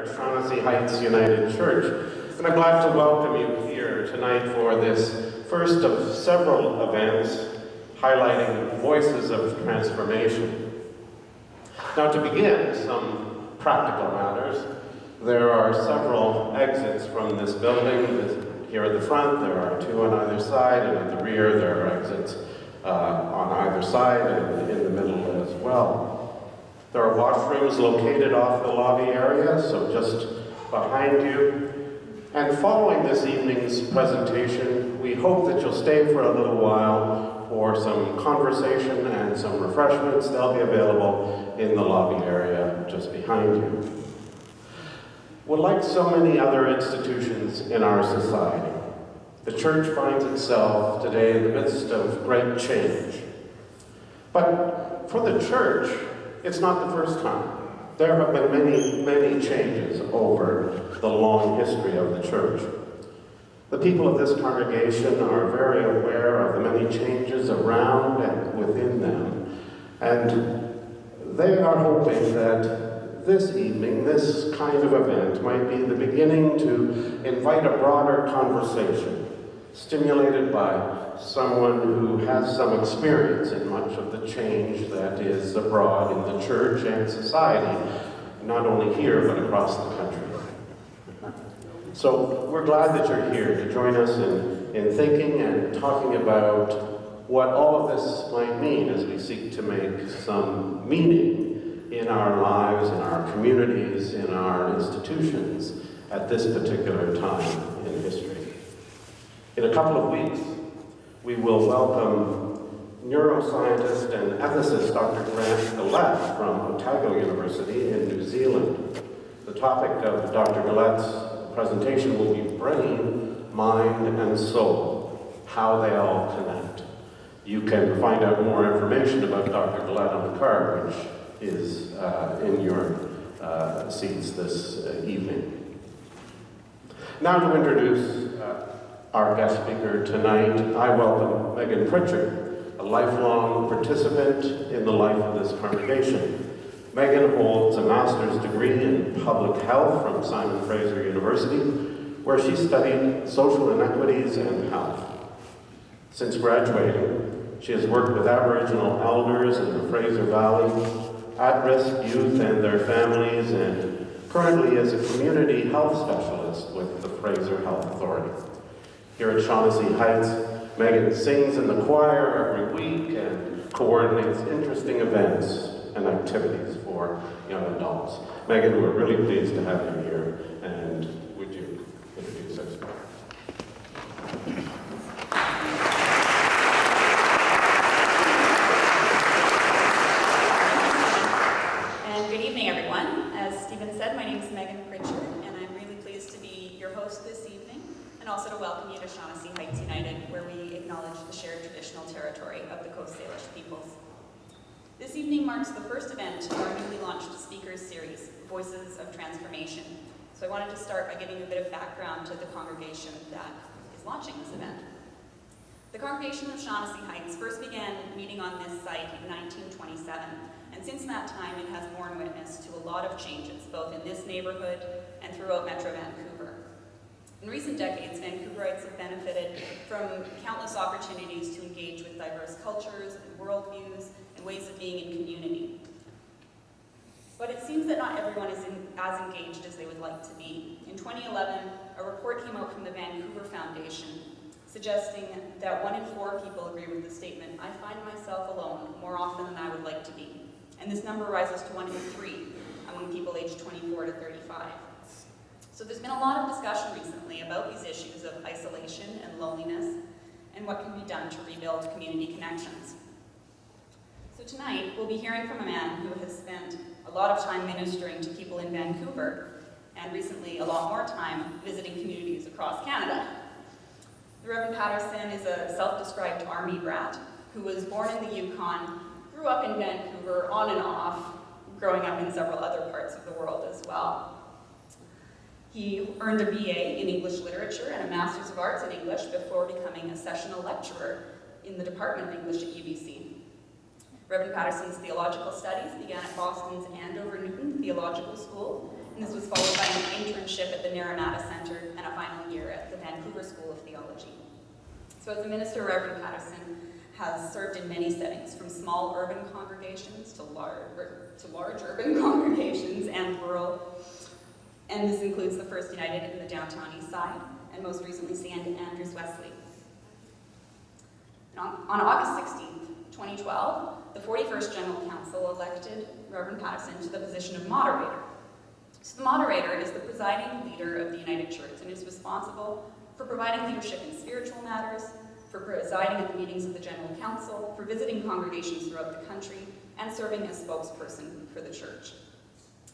at Shaughnessy Heights United Church, and I'm glad to welcome you here tonight for this first of several events highlighting voices of transformation. Now, to begin, some practical matters. There are several exits from this building. Here at the front, there are two on either side, and at the rear, there are exits on either side and in the middle as well. There are washrooms located off the lobby area, so just behind you. And following this evening's presentation, we hope that you'll stay for a little while for some conversation and some refreshments. They'll be available in the lobby area just behind you. Well, like so many other institutions in our society, the church finds itself today in the midst of great change. But for the church, it's not the first time. There have been many changes over the long history of the church. The people of this congregation are very aware of the many changes around and within them, and they are hoping that this evening, this kind of event might be the beginning to invite a broader conversation, stimulated by someone who has some experience in much of the change that is abroad in the church and society, not only here, but across the country. So we're glad that you're here to join us in thinking and talking about what all of this might mean as we seek to make some meaning in our lives, in our communities, in our institutions at this particular time in history. In a couple of weeks, we will welcome neuroscientist and ethicist Dr. Grant Gillett from Otago University in New Zealand. The topic of Dr. Gillett's presentation will be brain, mind, and soul, how they all connect. You can find out more information about Dr. Gillett on the card, which is in your seats this evening. Now to introduce our guest speaker tonight, I welcome Megan Pritchard, a lifelong participant in the life of this congregation. Megan holds a master's degree in public health from Simon Fraser University, where she studied social inequities and health. Since graduating, she has worked with Aboriginal elders in the Fraser Valley, at-risk youth and their families, and currently is a community health specialist with the Fraser Health Authority. Here at Shaughnessy Heights, Megan sings in the choir every week and coordinates interesting events and activities for young adults. Megan, we're really pleased to have you here, and would you introduce us? And good evening, everyone. As Stephen said, my name is Megan Pritchard, and I'm really pleased to be your host this evening, and also to welcome you to Shaughnessy Heights United, where we acknowledge the shared traditional territory of the Coast Salish peoples. This evening marks the first event in our newly launched speakers series, Voices of Transformation. So I wanted to start by giving you a bit of background to the congregation that is launching this event. The congregation of Shaughnessy Heights first began meeting on this site in 1927, and since that time it has borne witness to a lot of changes, both in this neighborhood and throughout Metro Vancouver. In recent decades, Vancouverites have benefited from countless opportunities to engage with diverse cultures and worldviews and ways of being in community. But it seems that not everyone is as engaged as they would like to be. In 2011, a report came out from the Vancouver Foundation suggesting that 1 in 4 people agree with the statement, "I find myself alone more often than I would like to be." And this number rises to 1 in 3 among people aged 24 to 35. So there's been a lot of discussion recently about these issues of isolation and loneliness and what can be done to rebuild community connections. So tonight, we'll be hearing from a man who has spent a lot of time ministering to people in Vancouver and recently a lot more time visiting communities across Canada. The Reverend Paterson is a self-described army brat who was born in the Yukon, grew up in Vancouver on and off, growing up in several other parts of the world as well. He earned a BA in English Literature and a Master's of Arts in English before becoming a sessional lecturer in the Department of English at UBC. Reverend Paterson's theological studies began at Boston's Andover Newton Theological School and this was followed by an internship at the Naranata Center and a final year at the Vancouver School of Theology. So as a minister, Reverend Paterson has served in many settings, from small urban congregations to large urban congregations and rural. And this includes the First United in the downtown east side, and most recently St. Andrews Wesley. And on August 16th, 2012, the 41st General Council elected Reverend Paterson to the position of Moderator. So the Moderator is the presiding leader of the United Church and is responsible for providing leadership in spiritual matters, for presiding at the meetings of the General Council, for visiting congregations throughout the country, and serving as spokesperson for the church.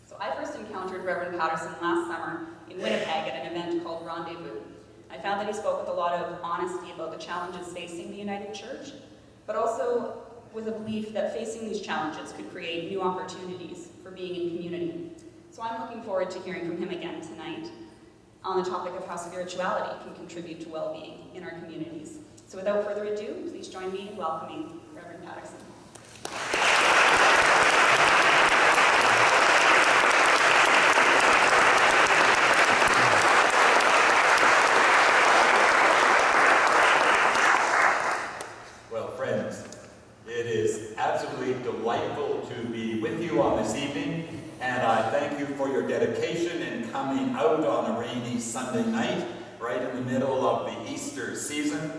So I first encountered Reverend Paterson last summer in Winnipeg at an event called Rendezvous. I found that he spoke with a lot of honesty about the challenges facing the United Church, but also with a belief that facing these challenges could create new opportunities for being in community. So I'm looking forward to hearing from him again tonight on the topic of how spirituality can contribute to well-being in our communities. So without further ado, please join me in welcoming Reverend Paterson. Well, friends, it is absolutely delightful to be with you on this evening, and I thank you for your dedication in coming out on a rainy Sunday night, right in the middle of the Easter season.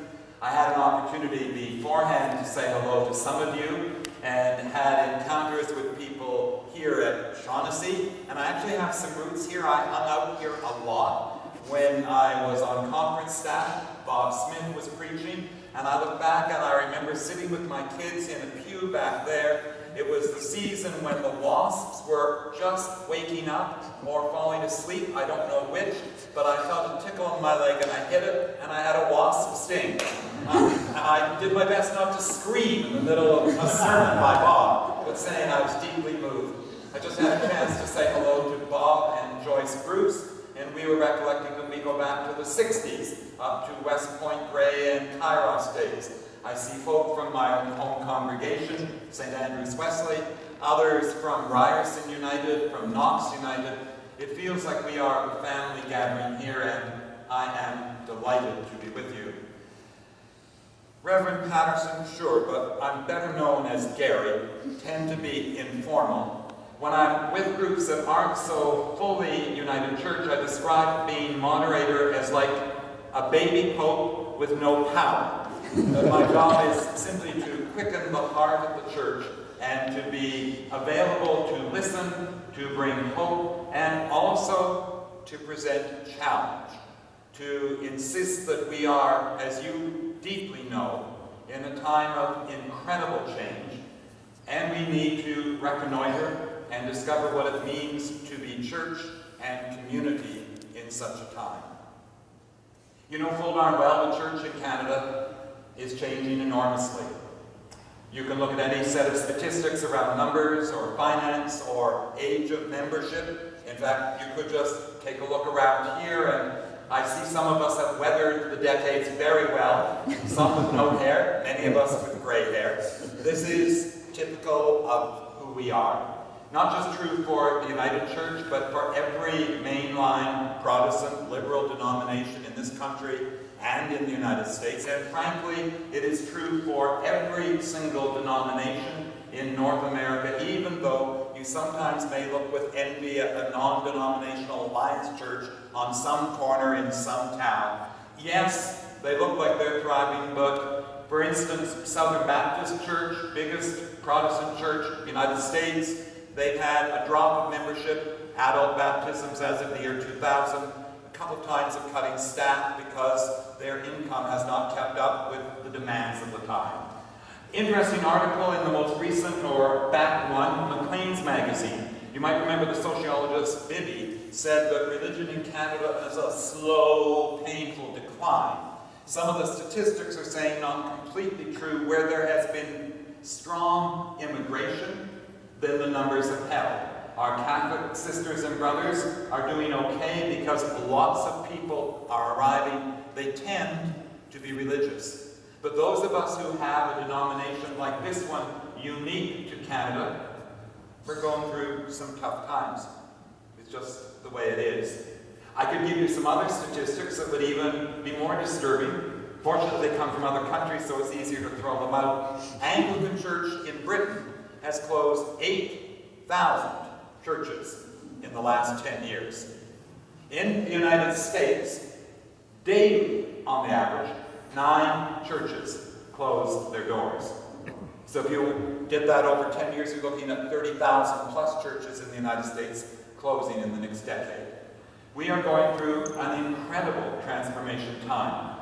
I had an opportunity beforehand to say hello to some of you and had encounters with people here at Shaughnessy, and I actually have some roots here. I hung out here a lot when I was on conference staff. Bob Smith was preaching, and I look back and I remember sitting with my kids in a pew back there. It was the season when the wasps were just waking up or falling asleep, I don't know which, but I felt a tickle on my leg and I hit it and I had a wasp sting. And I did my best not to scream in the middle of a sermon by Bob, but saying I was deeply moved. I just had a chance to say hello to Bob and Joyce Bruce, and we were recollecting that we go back to the 60s, up to West Point Grey and Kairos days. I see folk from my own home congregation, St. Andrews Wesley, others from Ryerson United, from Knox United. It feels like we are a family gathering here, and I am delighted to be with you. Reverend Paterson, sure, but I'm better known as Gary, tend to be informal. When I'm with groups that aren't so fully United Church, I describe being moderator as like a baby pope with no power. My job is simply to quicken the heart of the church and to be available to listen, to bring hope, and also to present challenge, to insist that we are, as you deeply know, in a time of incredible change, and we need to reconnoiter and discover what it means to be church and community in such a time. You know full darn well the church in Canada is changing enormously. You can look at any set of statistics around numbers or finance or age of membership. In fact, you could just take a look around here and I see some of us have weathered the decades very well, some with no hair, many of us with gray hair. This is typical of who we are. Not just true for the United Church, but for every mainline Protestant liberal denomination in this country and in the United States. And frankly, it is true for every single denomination in North America, even though you sometimes may look with envy at a non-denominational alliance church on some corner in some town. Yes, they look like they're thriving, but for instance, Southern Baptist Church, biggest Protestant church in the United States, they've had a drop of membership, adult baptisms as of the year 2000, a couple of times of cutting staff because their income has not kept up with the demands of the time. Interesting article in the most recent or back one, Maclean's magazine. You might remember the sociologist Bibby said that religion in Canada is a slow, painful decline. Some of the statistics are saying not completely true. Where there has been strong immigration, then the numbers have held. Our Catholic sisters and brothers are doing okay because lots of people are arriving. They tend to be religious. But those of us who have a denomination like this one, unique to Canada, we're going through some tough times. It's just the way it is. I could give you some other statistics that would even be more disturbing. Fortunately, they come from other countries, so it's easier to throw them out. Anglican Church in Britain has closed 8,000 churches in the last 10 years. In the United States, daily, on the average, 9 churches close their doors. So if you did that over 10 years, you're looking at 30,000 plus churches in the United States closing in the next decade. We are going through an incredible transformation time.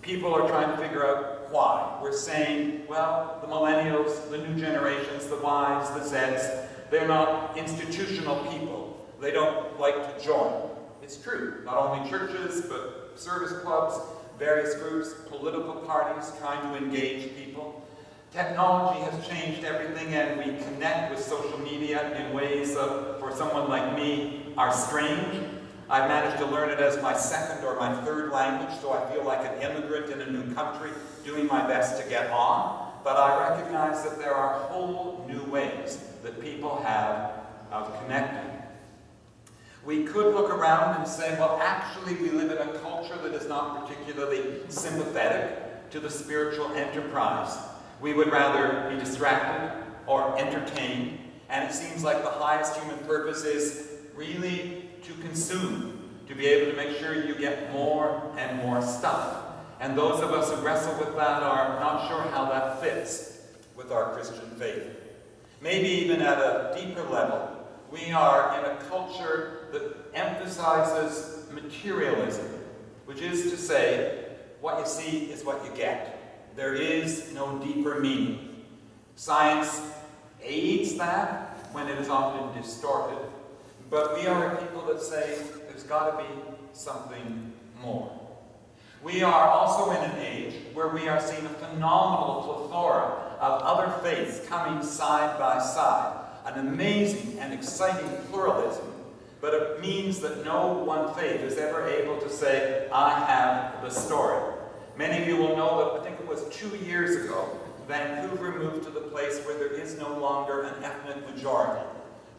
People are trying to figure out why. We're saying, well, the millennials, the new generations, the Ys, the Zs, they're not institutional people. They don't like to join. It's true. Not only churches, but service clubs, various groups, political parties trying to engage people. Technology has changed everything, and we connect with social media in ways that, for someone like me, are strange. I've managed to learn it as my second or my third language, so I feel like an immigrant in a new country, doing my best to get on. But I recognize that there are whole new ways that people have of connecting. We could look around and say, well, actually we live in a culture that is not particularly sympathetic to the spiritual enterprise. We would rather be distracted or entertained, and it seems like the highest human purpose is really to consume, to be able to make sure you get more and more stuff. And those of us who wrestle with that are not sure how that fits with our Christian faith. Maybe even at a deeper level, we are in a culture that emphasizes materialism, which is to say, what you see is what you get. There is no deeper meaning. Science aids that when it is often distorted, but we are a people that say there's got to be something more. We are also in an age where we are seeing a phenomenal plethora of other faiths coming side by side, an amazing and exciting pluralism, but it means that no one faith is ever able to say, I have the story. Many of you will know that I think it was 2 years ago, Vancouver moved to the place where there is no longer an ethnic majority.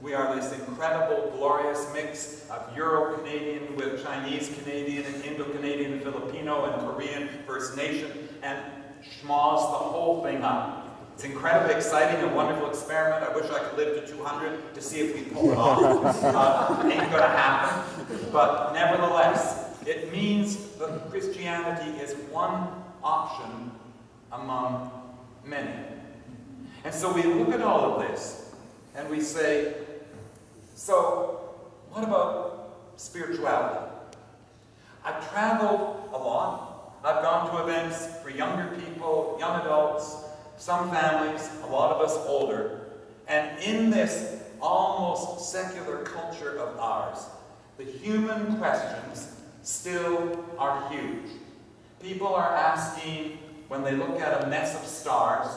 We are this incredible, glorious mix of Euro-Canadian with Chinese-Canadian and Indo-Canadian and Filipino and Korean First Nation, and schmoz the whole thing up. It's incredibly exciting, a wonderful experiment. I wish I could live to 200 to see if we pull it off. It ain't going to happen. But nevertheless, it means that Christianity is one option among many. And so we look at all of this and we say, so what about spirituality? I've traveled a lot. I've gone to events for younger people, young adults, some families, a lot of us older. And in this almost secular culture of ours, the human questions still are huge. People are asking, when they look at a mess of stars,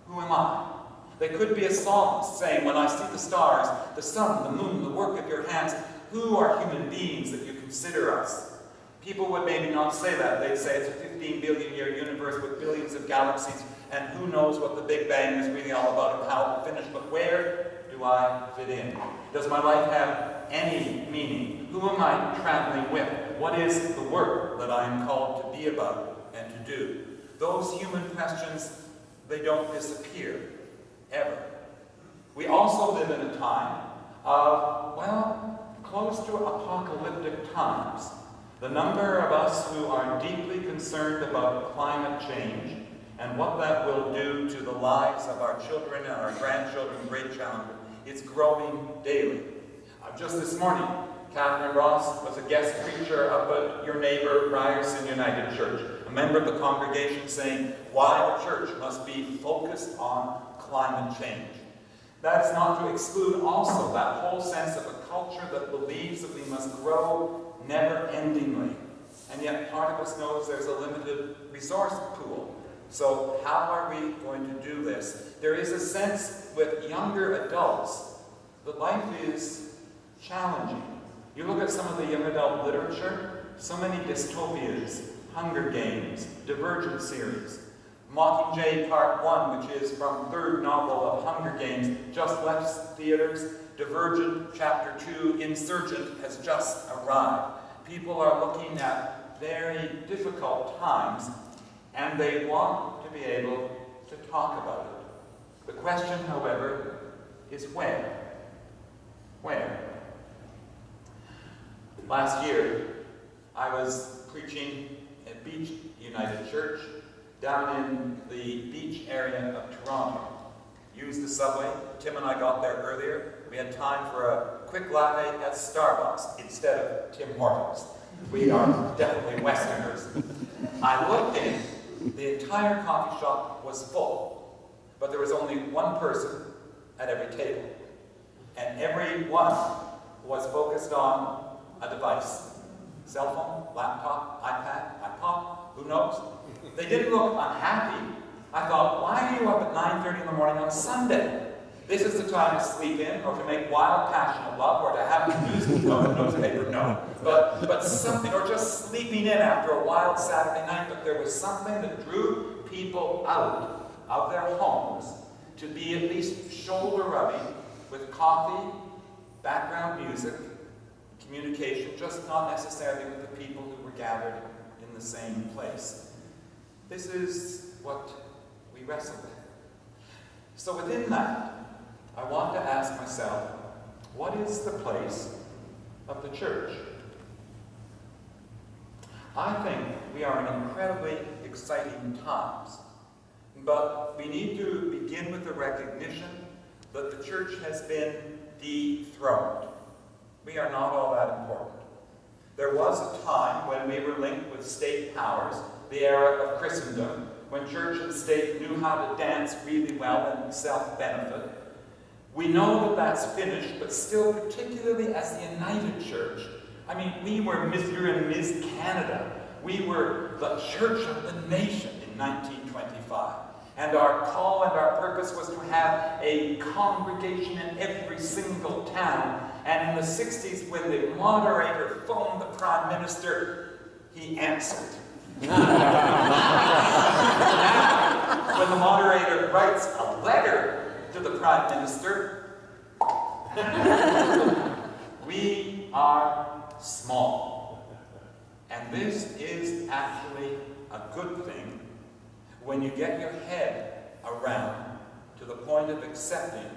who am I? They could be a psalmist saying, when I see the stars, the sun, the moon, the work of your hands, who are human beings that you consider us? People would maybe not say that. They'd say it's a 15 billion year universe with billions of galaxies, and who knows what the Big Bang is really all about and how it will finish. But where do I fit in? Does my life have any meaning? Who am I traveling with? What is the work that I am called to be about and to do? Those human questions, they don't disappear, ever. We also live in a time of, well, close to apocalyptic times. The number of us who are deeply concerned about climate change and what that will do to the lives of our children and our grandchildren, great-children, is growing daily. Just this morning, Catherine Ross was a guest preacher up at your neighbor Ryerson United Church, a member of the congregation saying why the church must be focused on climate change. That is not to exclude also that whole sense of a culture that believes that we must grow never-endingly. And yet part of us knows there's a limited resource pool. So how are we going to do this? There is a sense with younger adults that life is challenging. You look at some of the young adult literature, so many dystopias, Hunger Games, Divergent series. Mockingjay Part 1, which is from third novel of Hunger Games, just left theaters. Divergent Chapter 2, Insurgent, has just arrived. People are looking at very difficult times, and they want to be able to talk about it. The question, however, is where? Where? Last year, I was preaching at Beach United Church down in the beach area of Toronto. Used the subway. Tim and I got there earlier. We had time for a quick latte at Starbucks instead of Tim Hortons. We are definitely Westerners. I looked in, the entire coffee shop was full, but there was only one person at every table. And everyone was focused on a device. Cell phone, laptop, iPad, iPod, who knows? They didn't look unhappy. I thought, why are you up at 9:30 in the morning on Sunday? This is the time to sleep in, or to make wild, passionate love, or to have a newspaper, no. But something, or just sleeping in after a wild Saturday night. But there was something that drew people out of their homes to be at least shoulder-rubbing with coffee, background music, communication, just not necessarily with the people who were gathered in the same place. This is what we wrestle with. So within that, I want to ask myself, what is the place of the church? I think we are in incredibly exciting times, but we need to begin with the recognition that the church has been dethroned. We are not all that important. There was a time when we were linked with state powers, the era of Christendom, when church and state knew how to dance really well and self-benefit. We know that that's finished, but still, particularly as the United Church, I mean, we were Mr. and Ms. Canada. We were the church of the nation in 1925. And our call and our purpose was to have a congregation in every single town. And in the 60s, when the moderator phoned the Prime Minister, he answered. Now, when the moderator writes a letter to the Prime Minister, we are small. And this is actually a good thing when you get your head around to the point of accepting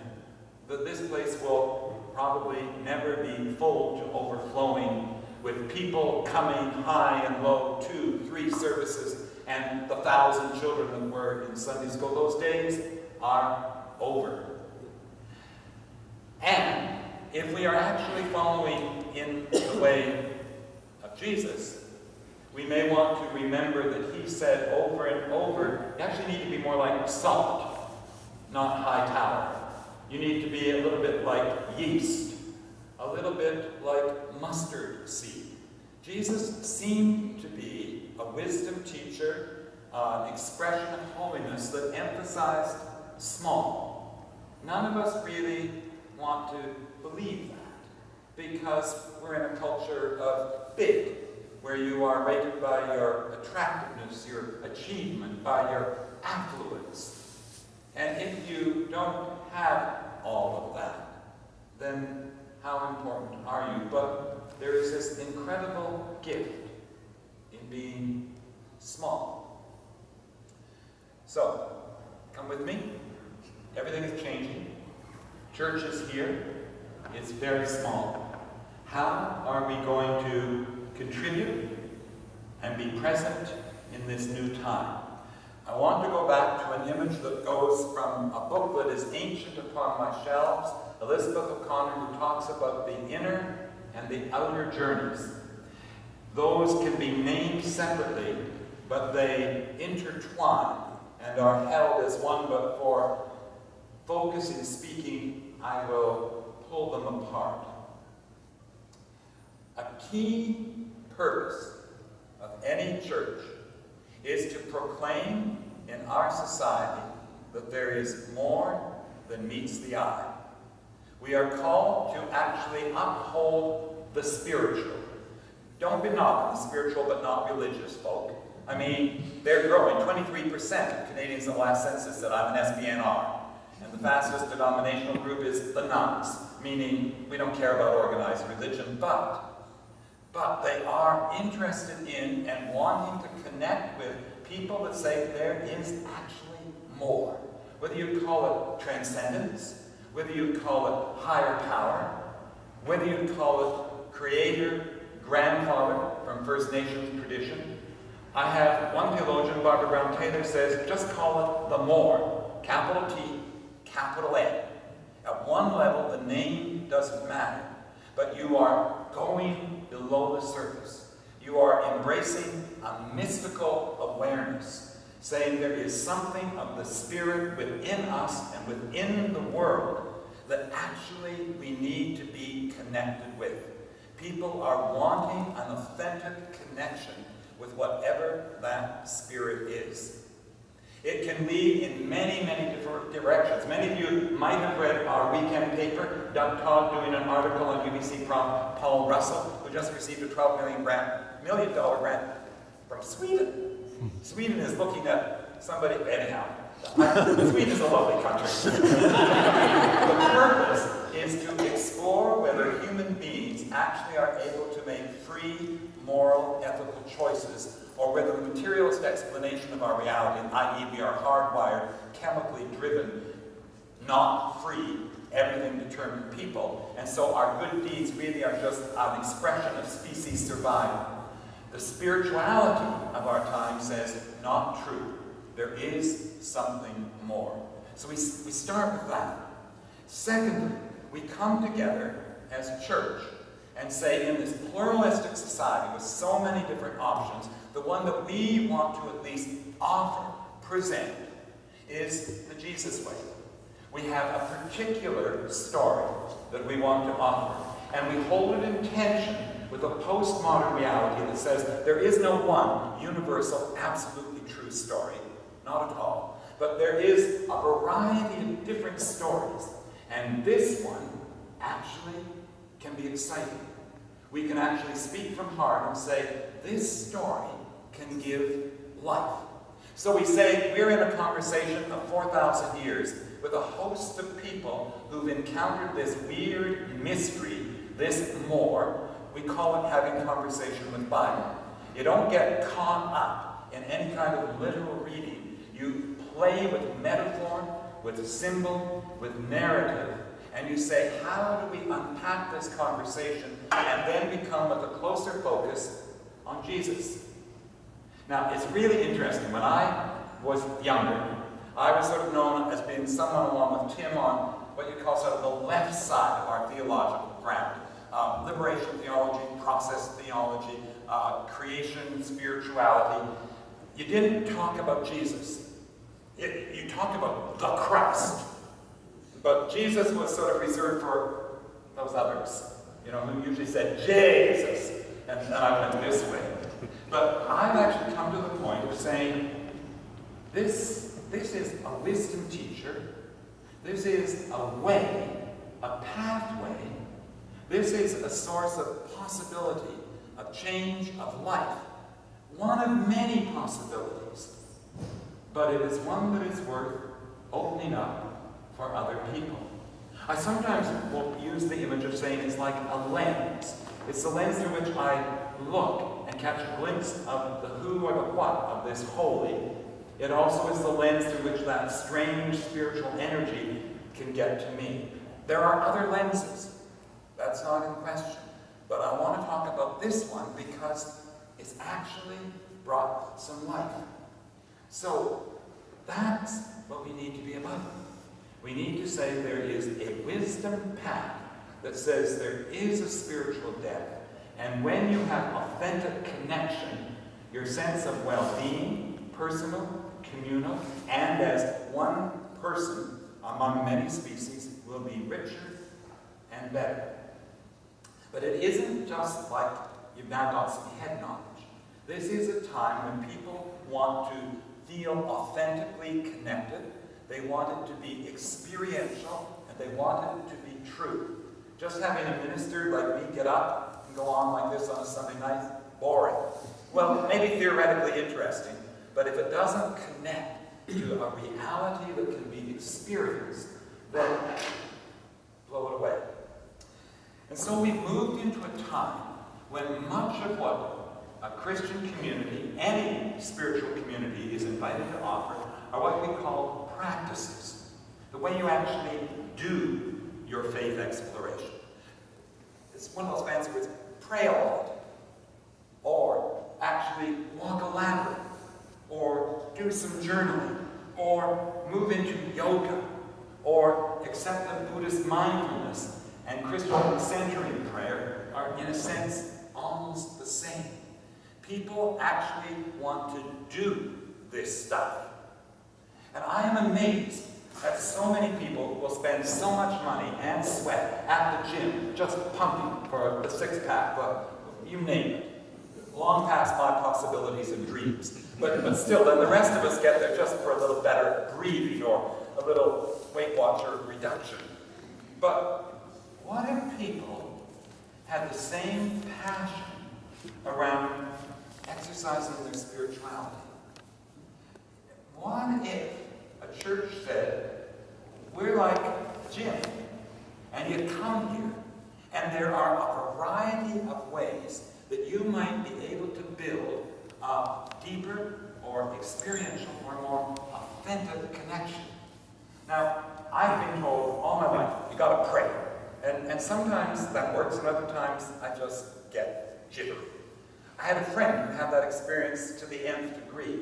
that this place will probably never be full to overflowing with people coming high and low, 2, 3 services, and the 1,000 children that were in Sunday school. Those days are over. And if we are actually following in the way of Jesus, we may want to remember that he said over and over, you actually need to be more like salt, not high tower. You need to be a little bit like yeast, a little bit like mustard seed. Jesus seemed to be a wisdom teacher, an expression of holiness that emphasized small. None of us really want to believe that because we're in a culture of big, where you are rated by your attractiveness, your achievement, by your affluence. And if you don't have all of that, then how important are you? But there is this incredible gift in being small. So, come with me. Everything is changing. Church is here. It's very small. How are we going to contribute and be present in this new time? I want to go back to an image that goes from a book that is ancient upon my shelves, Elizabeth O'Connor, who talks about the inner and the outer journeys. Those can be named separately, but they intertwine and are held as one, but for focus in speaking, I will pull them apart. A key purpose of any church is to proclaim in our society that there is more than meets the eye. We are called to actually uphold the spiritual. Don't be knocking the spiritual but not religious folk. I mean, they're growing. 23% of Canadians in the last census said, I'm an SBNR. And the fastest denominational group is the nuns, meaning we don't care about organized religion, but they are interested in and wanting to connect with people that say there is actually more. Whether you call it transcendence, whether you call it higher power, whether you call it creator, grandfather from First Nations tradition. I have one theologian, Barbara Brown Taylor, says just call it the more, capital T, capital A. At one level, the name doesn't matter, but you are going below the surface. You are embracing a mystical awareness, saying there is something of the Spirit within us and within the world that actually we need to be connected with. People are wanting an authentic connection with whatever that Spirit is. It can lead in many, many different directions. Many of you might have read our weekend paper, Doug Todd doing an article on UBC Prof. Paul Russell, who just received a $12 million grant from Sweden. Sweden is looking at somebody, anyhow. Sweden is a lovely country. The purpose is to explore whether human beings actually are able to make free, moral, ethical choices, or whether the materialist explanation of our reality, i.e. we are hardwired, chemically driven, not free, everything determined people, and so our good deeds really are just an expression of species survival. The spirituality of our time says, not true. There is something more. So we start with that. Secondly, we come together as a church and say, in this pluralistic society with so many different options, the one that we want to at least offer, present, is the Jesus way. We have a particular story that we want to offer, and we hold it in tension with a postmodern reality that says there is no one universal, absolutely true story. Not at all. But there is a variety of different stories, and this one actually can be exciting. We can actually speak from heart and say, this story can give life. So we say we're in a conversation of 4,000 years with a host of people who've encountered this weird mystery, this more. We call it having conversation with Bible. You don't get caught up in any kind of literal reading. You play with metaphor, with symbol, with narrative, and you say, how do we unpack this conversation and then become with a closer focus on Jesus? Now, it's really interesting. When I was younger, I was sort of known as being someone along with Tim on what you call sort of the left side of our theological ground. Liberation theology, process theology, creation, spirituality. You didn't talk about Jesus. You talked about the Christ. But Jesus was sort of reserved for those others, who usually said, Jesus, and I went this way. But I've actually come to the point of saying, this is a wisdom teacher. This is a way, a pathway. This is a source of possibility, of change, of life. One of many possibilities. But it is one that is worth opening up for other people. I sometimes will use the image of saying it's like a lens. It's the lens through which I look and catch a glimpse of the who or the what of this holy. It also is the lens through which that strange spiritual energy can get to me. There are other lenses. That's not in question. But I want to talk about this one because it's actually brought some life. So that's what we need to be about. We need to say there is a wisdom path that says there is a spiritual depth. And when you have authentic connection, your sense of well-being, personal, communal, and as one person among many species will be richer and better. But it isn't just like you've now got some head knowledge. This is a time when people want to feel authentically connected. They want it to be experiential, and they want it to be true. Just having a minister like me get up and go on like this on a Sunday night, boring. well, maybe theoretically interesting, but if it doesn't connect to a reality that can be experienced, then blow it away. And so we've moved into a time when much of what a Christian community, any spiritual community, is invited to offer are what we call practices. The way you actually do your faith exploration. It's one of those fancy words, pray a lot, or actually walk a labyrinth, or do some journaling, or move into yoga, or accept the Buddhist mindfulness and Christian centering prayer are, in a sense, almost the same. People actually want to do this stuff. And I am amazed that so many people will spend so much money and sweat at the gym just pumping for the six-pack, but you name it. Long past my possibilities and dreams. But still, then the rest of us get there just for a little better breathing or a little Weight Watcher reduction. But what if people had the same passion around exercising their spirituality? What if a church said, we're like a gym, and you come here, and there are a variety of ways that you might be able to build a deeper or experiential or more authentic connection. Now, I've been told all my life, you gotta pray. And sometimes that works, and other times I just get jittery. I had a friend who had that experience to the nth degree.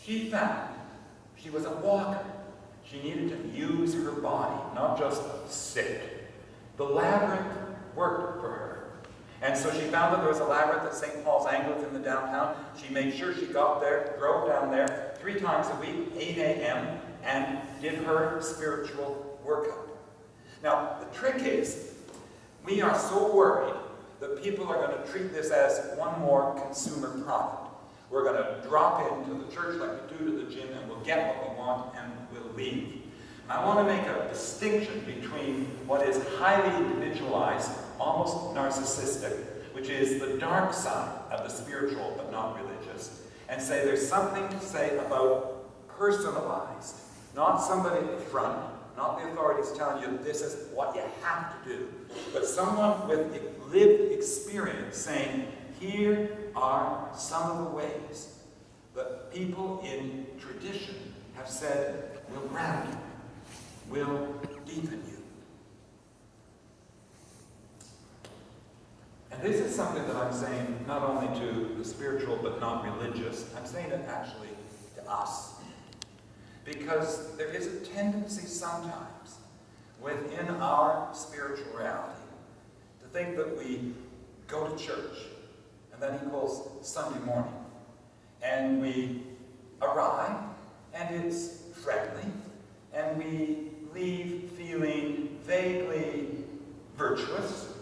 She found she was a walker. She needed to use her body, not just sit. The labyrinth worked for her. And so she found that there was a labyrinth at St. Paul's Anglican in the downtown. She made sure she got there, drove down there 3 times a week, 8 a.m., and did her spiritual workout. Now, the trick is, we are so worried that people are going to treat this as one more consumer product. We're going to drop into the church like we do to the gym, and we'll get what we want, and we'll leave. And I want to make a distinction between what is highly individualized, almost narcissistic, which is the dark side of the spiritual but not religious, and say there's something to say about personalized, not somebody at the front, not the authorities telling you this is what you have to do, but someone with lived experience saying, here are some of the ways that people in tradition have said will ground you, will deepen you. And this is something that I'm saying not only to the spiritual but not religious, I'm saying it actually to us. Because there is a tendency sometimes within our spiritual reality to think that we go to church, and that equals Sunday morning, and we arrive, and it's friendly, and we leave feeling vaguely virtuous,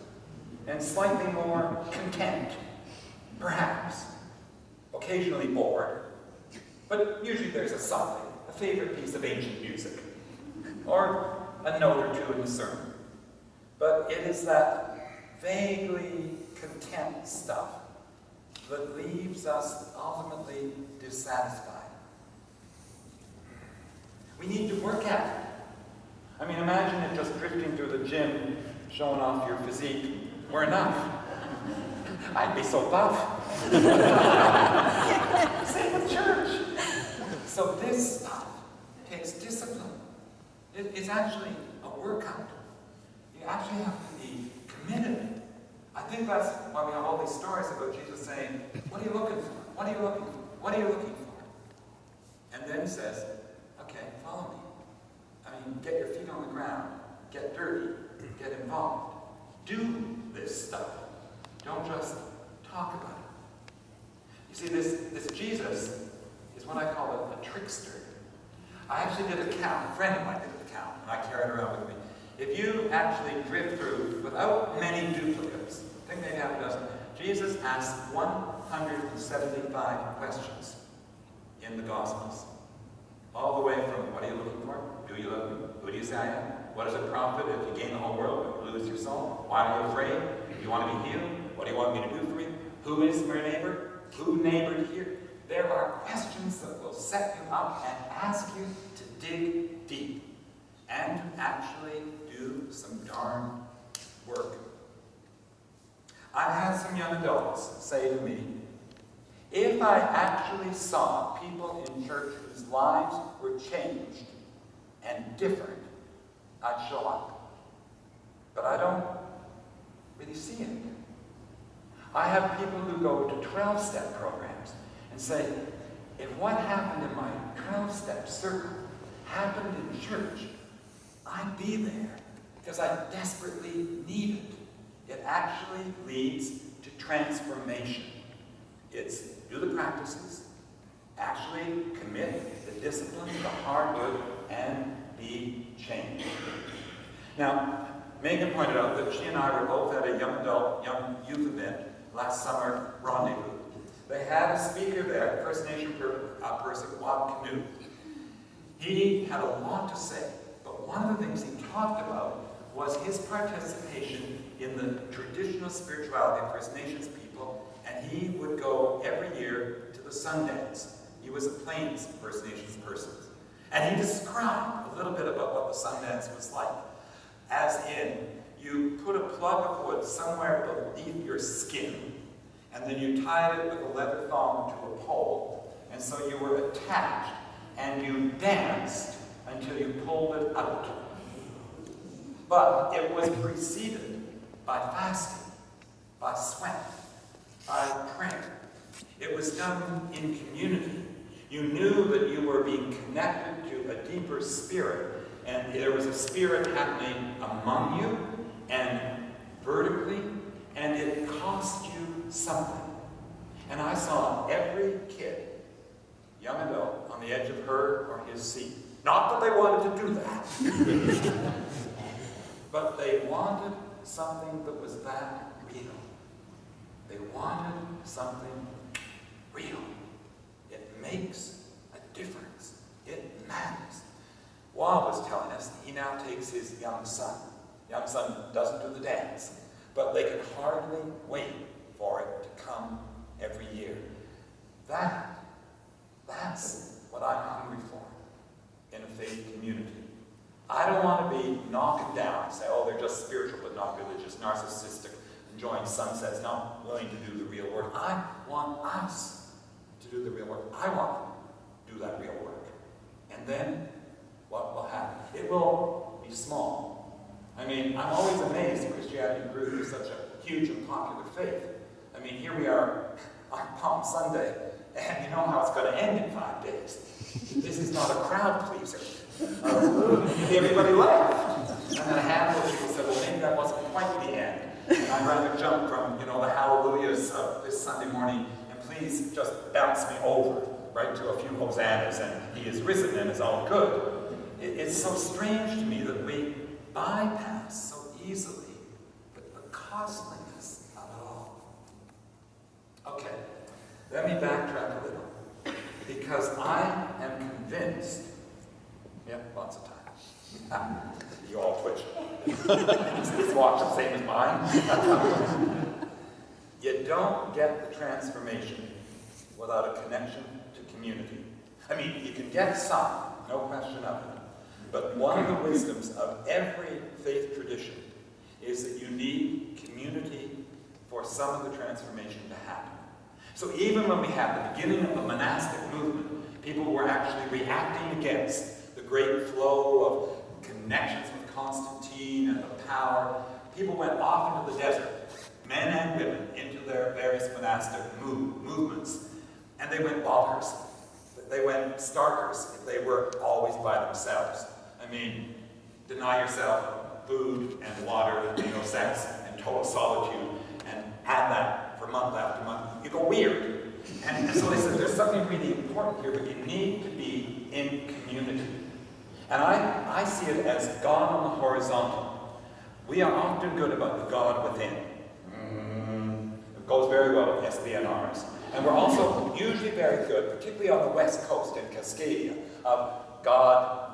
and slightly more content, perhaps, occasionally bored, but usually there's a something. A favorite piece of ancient music, or a note or two in the sermon. But it is that vaguely content stuff that leaves us ultimately dissatisfied. We need to work at it. I mean, imagine it just drifting through the gym, showing off your physique were enough. I'd be so buff. Same with church. So this stuff takes discipline. It's actually a workout. You actually have to be committed. I think that's why we have all these stories about Jesus saying, what are you looking for? What are you looking for? What are you looking for? And then he says, okay, follow me. I mean, get your feet on the ground. Get dirty. Get involved. Do this stuff. Don't just talk about it. You see, this Jesus is what I call a trickster. I actually did a count. A friend of mine did a count, and I carried it around with me. If you actually drift through without many duplicates, I think maybe half a dozen, Jesus asked 175 questions in the Gospels. All the way from, what are you looking for? Do you love me? Who do you say I am? What does it profit if you gain the whole world but lose your soul? Why are you afraid? Do you want to be healed? What do you want me to do for you? Who is my neighbor? who neighbored here. There are questions that will set you up and ask you to dig deep and to actually do some darn work. I've had some young adults say to me, if I actually saw people in church whose lives were changed and different, I'd show up. But I don't really see it. I have people who go to 12-step programs and say, if what happened in my 12-step circle happened in church, I'd be there because I desperately need it. It actually leads to transformation. It's do the practices, actually commit the discipline, the hard work, and be changed. Now, Megan pointed out that she and I were both at a young youth event last summer, Rendezvous. They had a speaker there, First Nation person, Bob Canoe. He had a lot to say, but one of the things he talked about was his participation in the traditional spirituality of First Nations people, and he would go every year to the Sundance. He was a Plains First Nations person. And he described a little bit about what the Sundance was like. As in, you put a plug of wood somewhere beneath your skin, and then you tied it with a leather thong to a pole, and so you were attached, and you danced until you pulled it out. But it was preceded by fasting, by sweat, by prayer. It was done in community. You knew that you were being connected to a deeper spirit, and there was a spirit happening among you and vertically, and it cost you something. And I saw every kid, young adult, on the edge of her or his seat. Not that they wanted to do that, but they wanted something that was that real. They wanted something real. It makes a difference. It matters. Wah was telling us he now takes his young son. Young son doesn't do the dance, but they can hardly wait for it to come every year. That's what I'm hungry for in a faith community. I don't want to be knocking down and say, oh, they're just spiritual but not religious, narcissistic, enjoying sunsets, not willing to do the real work. I want us to do the real work. I want to do that real work. And then what will happen? It will be small. I mean, I'm always amazed Christianity grew to such a huge and popular faith. I mean, here we are on Palm Sunday, and you know how it's going to end in 5 days. This is not a crowd pleaser. Everybody laughed. And then a handful of people said, well, maybe that wasn't quite the end. And I'd rather jump from, the hallelujahs of this Sunday morning, and please just bounce me over, right, to a few hosannas, and he is risen and is all good. It's so strange to me that we bypass so easily the costliness of it all. Okay, let me backtrack a little, because I am convinced, lots of time. You all twitch. This watch the same as mine. You don't get the transformation without a connection to community. I mean, you can get some, no question of it. But one of the wisdoms of every faith tradition is that you need community for some of the transformation to happen. So even when we have the beginning of the monastic movement, people were actually reacting against the great flow of connections with Constantine and the power. People went off into the desert, men and women, into their various monastic movements, and they went bonkers. They went starkers if they were always by themselves. I mean, deny yourself food and water, sex, and total solitude, and add that for month after month. You go weird. And so they said, there's something really important here, but you need to be in community. And I see it as God on the horizontal. We are often good about the God within. It goes very well with SBNRs. And we're also usually very good, particularly on the West Coast in Cascadia, of God,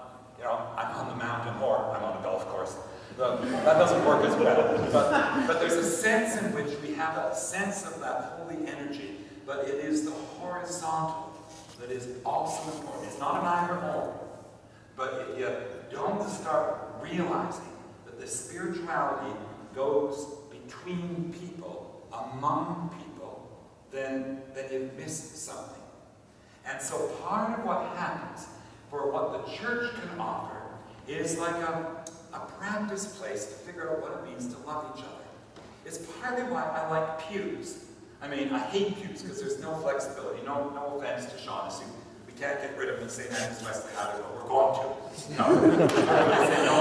I'm on the mountain or I'm on a golf course. That doesn't work as well. But there's a sense in which we have a sense of that holy energy but it is the horizontal that is also important. It's not an either or. But if you don't start realizing that the spirituality goes between people, among people, then you've missed something. And so part of what happens for what the church can offer is like a practice place to figure out what it means to love each other. It's partly why I like pews. I mean, I hate pews because there's no flexibility. No offense to Shaughnessy. We can't get rid of them and say that is Wesley Hadley, but we're going to. No. I say no.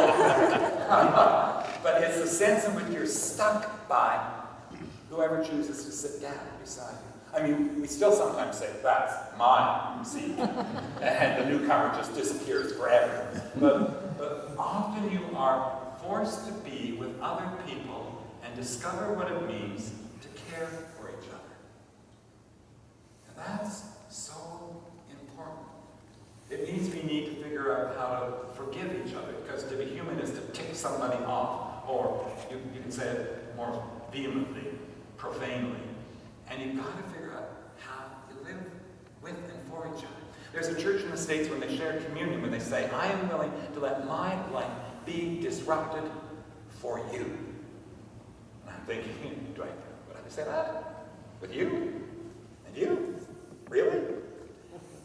But it's the sense in which you're stuck by whoever chooses to sit down beside you. I mean, we still sometimes say, that's my seat. And the newcomer just disappears forever. But often you are forced to be with other people and discover what it means to care for each other. And that's so important. It means we need to figure out how to forgive each other, because to be human is to tick somebody off, or you can say it more vehemently, profanely. And you've got to figure out how you live with and for each other. There's a church in the States when they share communion, when they say, I am willing to let my life be disrupted for you. And I'm thinking, would I say that? With you? And you? Really?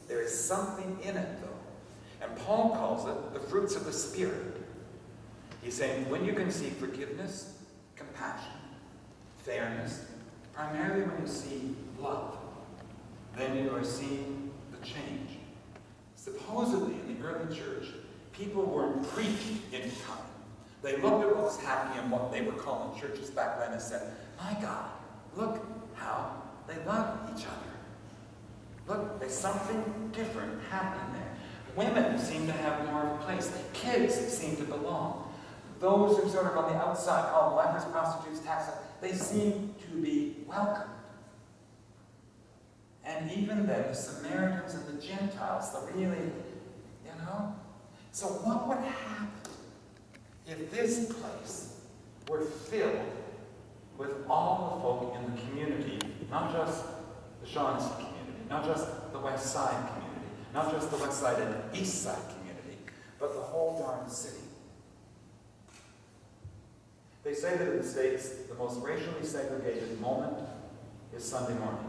There is something in it, though. And Paul calls it the fruits of the Spirit. He's saying, when you can see forgiveness, compassion, fairness, primarily when you see love, then you are seeing the change. Supposedly, in the early church, people weren't preached into time. They looked at what was happening in what they were calling churches back then and said, my God, look how they love each other. Look, there's something different happening there. Women seem to have more of a place. Kids seem to belong. Those who sort of on the outside, called lepers, prostitutes, tax, they seem to be welcomed. And even then, the Samaritans and the Gentiles, the really, So what would happen if this place were filled with all the folk in the community, not just the Shaughnessy community, not just the West Side community, not just the West Side and East Side community, but the whole darn city? They say that in the States, the most racially segregated moment is Sunday morning.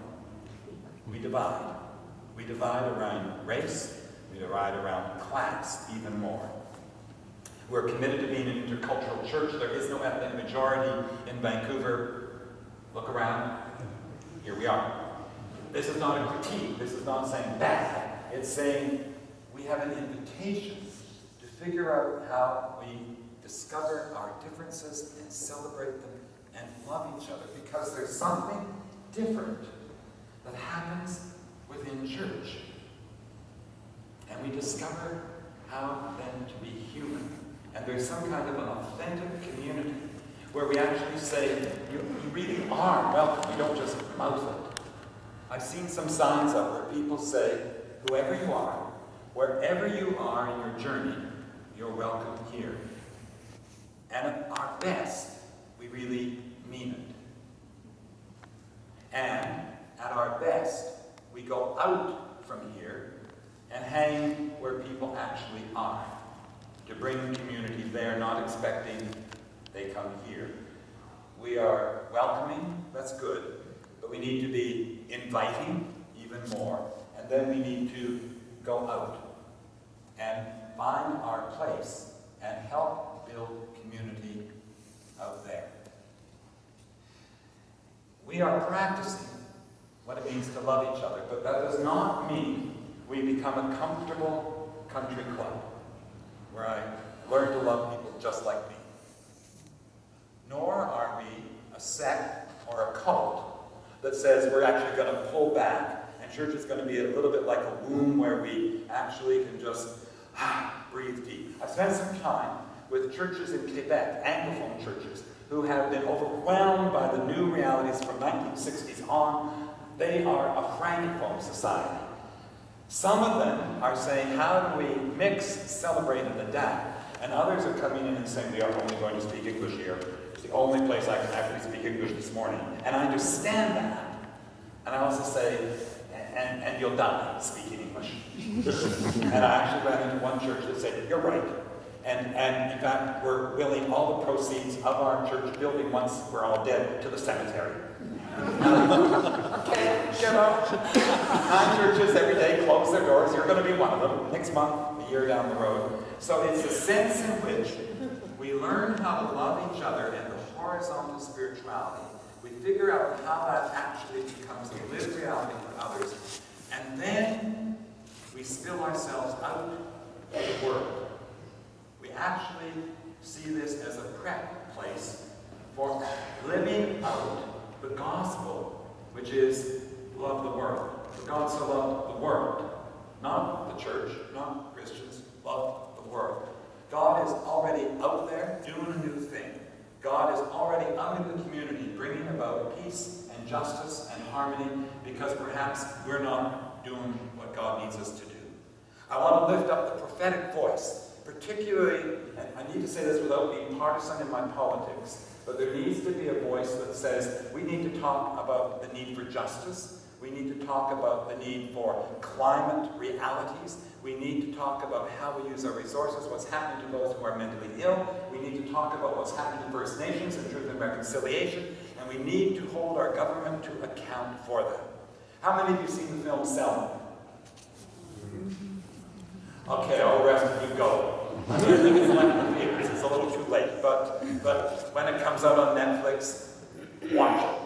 We divide. We divide around race. We divide around class even more. We're committed to being an intercultural church. There is no ethnic majority in Vancouver. Look around. Here we are. This is not a critique. This is not saying bad. It's saying we have an invitation to figure out how we discover our differences and celebrate them and love each other, because there's something different that happens within church. And we discover how then to be human. And there's some kind of an authentic community where we actually say, you really are welcome. We don't just mouth it. I've seen some signs up where people say, whoever you are, wherever you are in your journey, you're welcome here. And at our best, we really mean it. And at our best, we go out from here and hang where people actually are, to bring community there, not expecting they come here. We are welcoming, that's good, but we need to be inviting even more. And then we need to go out and find our place and help build community out there. We are practicing what it means to love each other, but that does not mean we become a comfortable country club where I learn to love people just like me. Nor are we a sect or a cult that says we're actually going to pull back and church is going to be a little bit like a womb where we actually can just breathe deep. I've spent some time with churches in Quebec, Anglophone churches, who have been overwhelmed by the new realities from 1960s on. They are a francophone society. Some of them are saying, how do we mix, celebrate, and adapt? And others are coming in and saying, we are only going to speak English here. It's the only place I can actually speak English this morning. And I understand that. And I also say, and you'll die speaking English. And I actually ran into one church that said, you're right. And in fact, we're willing all the proceeds of our church building once we're all dead to the cemetery. Okay, you know, 9 churches every day close their doors. You're going to be one of them next month, a year down the road. So it's a sense in which we learn how to love each other and the horizontal spirituality. We figure out how that actually becomes a lived reality for others. And then we spill ourselves out to the world. We actually see this as a prep place for living out the gospel, which is love the world. For God so loved the world, not the church, not Christians, love the world. God is already out there doing a new thing. God is already out in the community bringing about peace and justice and harmony because perhaps we're not doing what God needs us to do. I want to lift up the prophetic voice, particularly, and I need to say this without being partisan in my politics, but there needs to be a voice that says we need to talk about the need for justice. We need to talk about the need for climate realities. We need to talk about how we use our resources, what's happening to those who are mentally ill. We need to talk about what's happening to First Nations and truth and reconciliation. And we need to hold our government to account for that. How many of you have seen the film Selma? Okay, all the rest of you go. I think it's like the theaters. It's a little too late, but when it comes out on Netflix, watch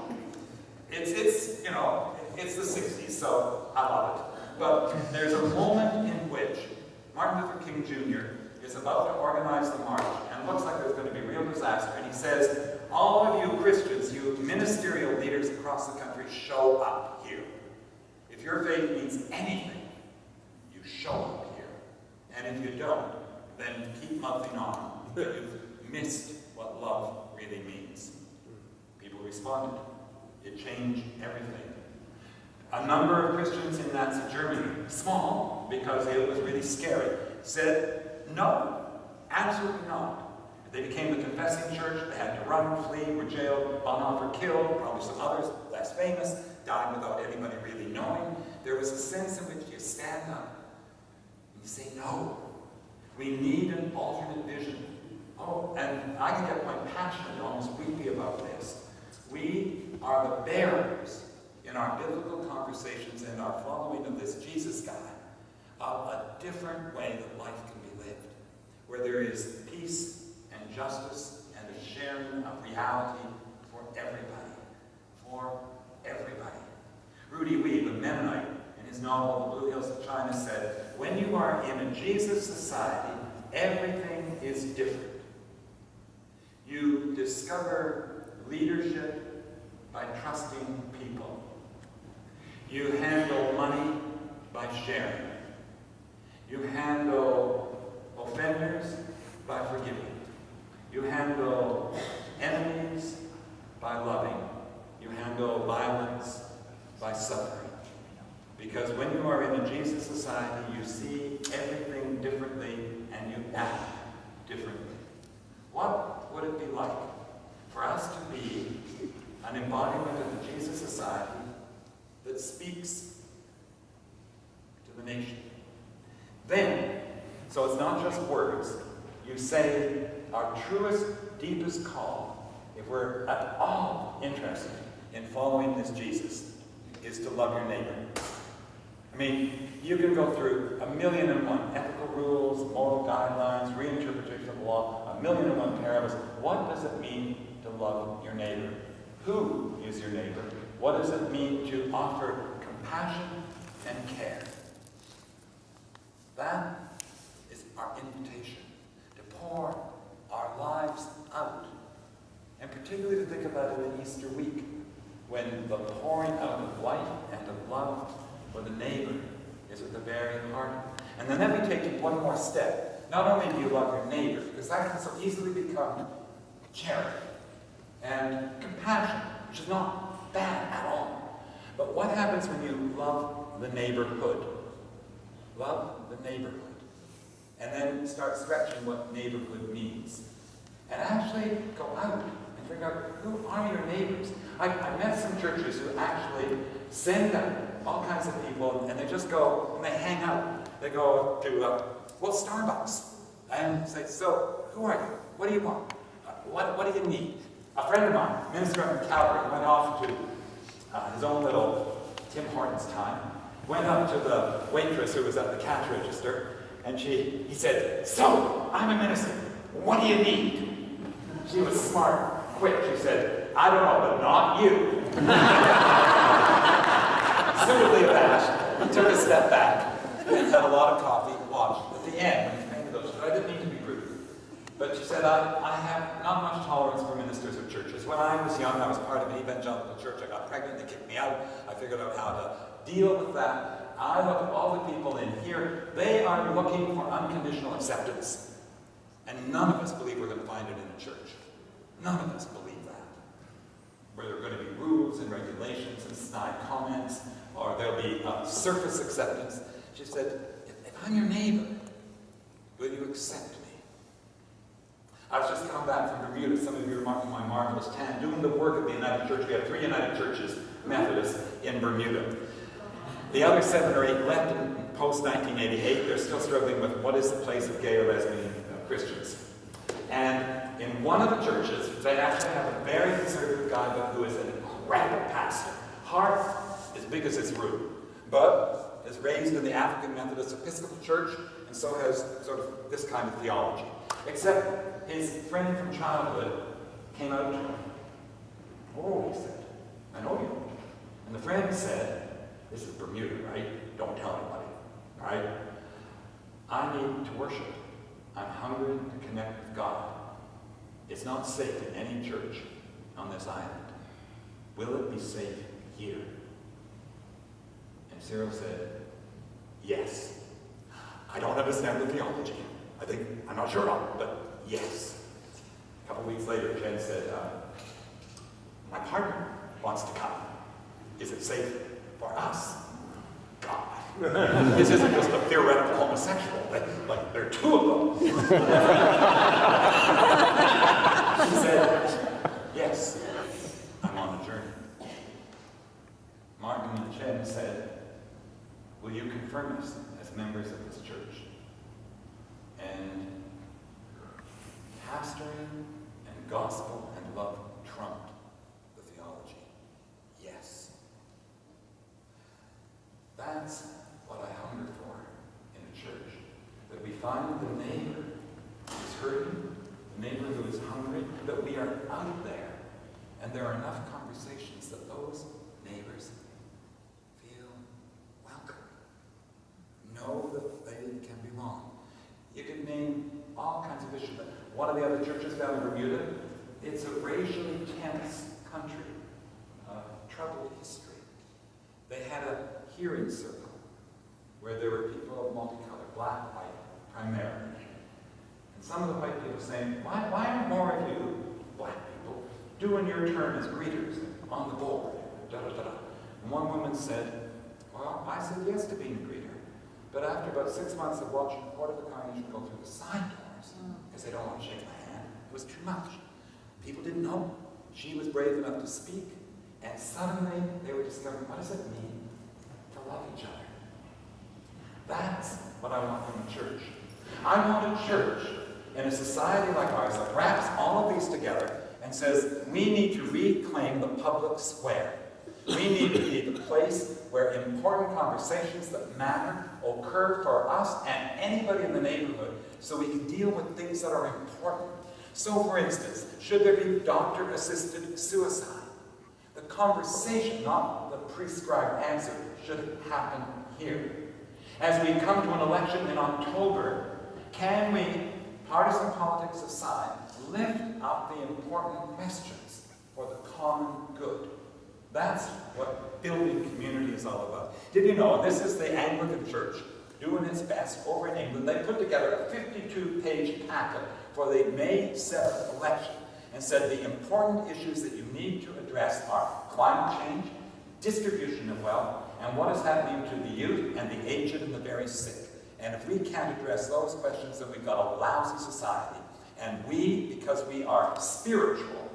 it. It's you know, it's the 60s, so I love it. But there's a moment in which Martin Luther King Jr. is about to organize the march, and it looks like there's going to be real disaster. And he says, all of you Christians, you ministerial leaders across the country, show up here. If your faith means anything, you show up here. And if you don't, then keep moving on. You've missed what love really means. People responded. It changed everything. A number of Christians in Nazi Germany, small, because it was really scary, said, no, absolutely not. They became the confessing church. They had to run, flee, were jailed, Bonhoeffer killed, probably some others, less famous, died without anybody really knowing. There was a sense in which you stand up and you say, no, we need an alternate vision. Oh, and I can get quite passionate, almost weepy about this. We are the bearers in our biblical conversations and our following of this Jesus guy of a different way that life can be lived, where there is peace and justice and a sharing of reality for everybody. For everybody. Rudy Wee, the Mennonite, in his novel The Blue Hills of China said, when you are in a Jesus society, everything is different. You discover leadership by trusting people. You handle money by sharing. You handle offenders by forgiving. You handle enemies by loving. You handle violence by suffering. Because when you are in a Jesus society, you see everything differently and you act differently. What would it be like for us to be an embodiment of the Jesus society that speaks to the nation? Then, so it's not just words, you say our truest, deepest call, if we're at all interested in following this Jesus, is to love your neighbor. I mean, you can go through 1,000,001 ethical rules, moral guidelines, reinterpretation of the law, 1,000,001 parables. What does it mean to love your neighbor? Who is your neighbor? What does it mean to offer compassion and care? That is our invitation to pour our lives out. And particularly to think about it in Easter week, when the pouring out of life and of love for the neighbor is at the very heart. And then let me take you one more step. Not only do you love your neighbor, because that can so easily become charity and compassion, which is not bad at all. But what happens when you love the neighborhood? Love the neighborhood. And then start stretching what neighborhood means. And actually go out and figure out who are your neighbors. I met some churches who actually send out all kinds of people, and they just go and they hang out. They go to, Starbucks, and say, so, who are you? What do you want? What do you need? A friend of mine, minister in Calgary, went off to his own little Tim Hortons time, went up to the waitress who was at the cash register, and he said, so, I'm a minister. What do you need? She was smart, quick. She said, I don't know, but not you. Suitably abashed, he took a step back and had a lot of coffee and watched. At the end, when he came to those, I didn't mean to be rude, but she said, I have not much tolerance for ministers of churches. When I was young, I was part of an evangelical church. I got pregnant, they kicked me out. I figured out how to deal with that. I look at all the people in here, they are looking for unconditional acceptance. And none of us believe we're going to find it in a church. None of us believe that. Where there are going to be rules and regulations and snide comments, or there'll be surface acceptance. She said, if I'm your neighbor, will you accept me? I was just coming back from Bermuda. Some of you are marking my marvelous tan, doing the work of the United Church. We have 3 United Churches, Methodist, in Bermuda. The other 7 or 8 left in post-1988. They're still struggling with what is the place of gay or lesbian Christians. And in one of the churches, they actually have a very conservative guy who is an incredible pastor. Heart as big as his room, but is raised in the African Methodist Episcopal Church, and so has sort of this kind of theology. Except his friend from childhood came out to him. Oh, he said, I know you. And the friend said, this is Bermuda, right? Don't tell anybody, all right? I need to worship. I'm hungry to connect with God. It's not safe in any church on this island. Will it be safe here? And Cyril said, yes. I don't understand the theology. I'm not sure on it, but yes. A couple weeks later, Jen said, my partner wants to come. Is it safe for us? God. This isn't just a theoretical homosexual. Like there are 2 of them. She said, yes, I'm on a journey. Martin and Chen said, will you confirm us as members of this church? And pastoring and gospel and love trumped the theology. Yes. That's what I hunger for in a church. That we find the neighbor who is hurting, the neighbor who is hungry, that we are out there. And there are enough conversations that those neighbors feel welcome. Know that they can belong. You could name all kinds of issues. One of the other churches down in Bermuda, it's a racially tense country, troubled history. They had a hearing circle where there were people of multicolour, black, white, primarily. And some of the white people saying, why aren't more of you, black people, doing your turn as greeters on the board? Da, da, da, da. And one woman said, well, I said yes to being a greeter. But after about 6 months of watching a quarter of the congregation go through the side doors, because they don't want to shake my hand, it was too much. People didn't know. She was brave enough to speak, and suddenly they were discovering, what does it mean to love each other? That's what I want from a church. I want a church in a society like ours that wraps all of these together and says, we need to reclaim the public square. We need to be the place where important conversations that matter occur for us and anybody in the neighborhood so we can deal with things that are important. So, for instance, should there be doctor-assisted suicide? The conversation, not the prescribed answer, should happen here. As we come to an election in October, can we, partisan politics aside, lift up the important questions for the common good? That's what building community is all about. Did you know, this is the Anglican Church doing its best over in England. They put together a 52-page packet for the May 7th election and said the important issues that you need to address are climate change, distribution of wealth, and what is happening to the youth and the aged and the very sick. And if we can't address those questions, then we've got a lousy society. And we, because we are spiritual,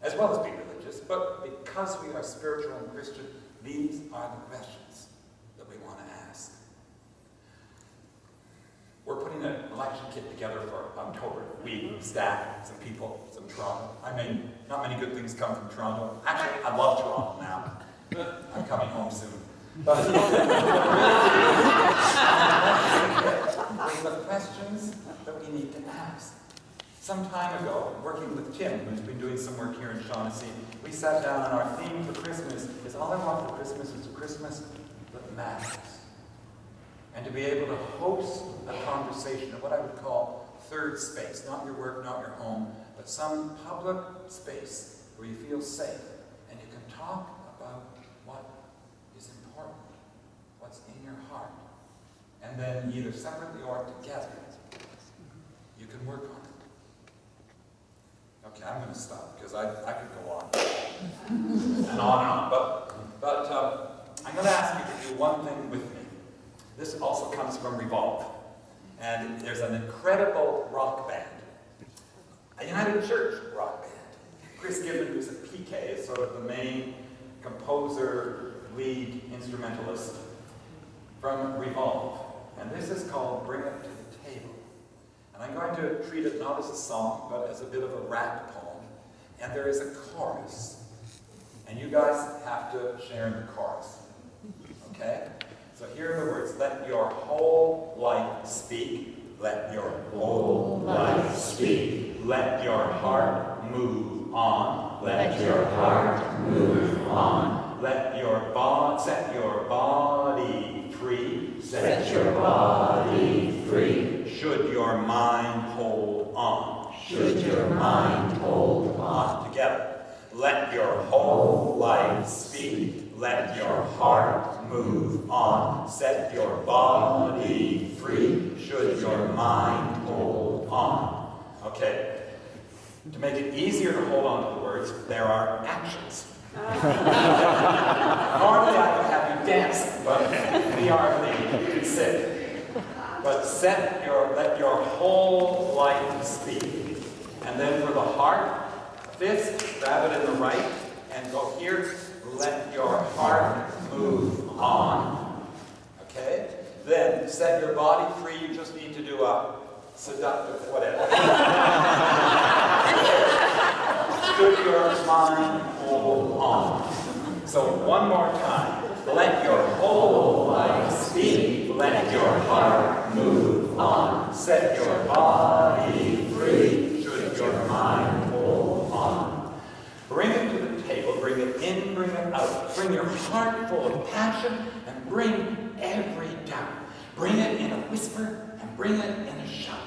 as well as be religious, but because we are spiritual and Christian, these are the questions that we want to ask. We're putting an election kit together for October. We, staff, some people, some Toronto. Not many good things come from Toronto. Actually, I love Toronto now. I'm coming home soon. But the questions that we need to ask. Some time ago, working with Tim, who's been doing some work here in Shaughnessy, we sat down and our theme for Christmas is all I want for Christmas is a Christmas that matters. And to be able to host a conversation of what I would call third space, not your work, not your home, but some public space where you feel safe and you can talk about what is important, what's in your heart. And then either separately or together, you can work on it. Okay, I'm going to stop because I could go on and on. But I'm going to ask you to do one thing with me. This also comes from Revolve. And there's an incredible rock band, a United Church rock band. Chris Gibbon, who's a PK, is sort of the main composer, lead instrumentalist from Revolve. And this is called Bring It to the Table. And I'm going to treat it not as a song, but as a bit of a rap poem. And there is a chorus. And you guys have to share in the chorus. Okay? So here are the words. Let your whole life speak. Let your whole life speak. Let your heart move on. Let your heart move on. Let your set your body free. Set your body free. Should your mind hold on. Should your mind hold on. Together. Let your whole life speak. Let your heart move on. Set your body free. Should your mind hold on. Okay. To make it easier to hold on to the words, there are actions. Normally I would have you dance, but we are leading. You can sit. But let your whole life speak. And then for the heart, fist, grab it in the right, and go here. Let your heart move on. Okay? Then set your body free. You just need to do a seductive whatever. Should your mind hold on. So one more time. Let your whole life speak. Let your heart move on. Set your body free. Should your mind hold on. Bring it to the table. Bring it in, bring it out. Bring your heart full of passion and bring every doubt. Bring it in a whisper and bring it in a shout.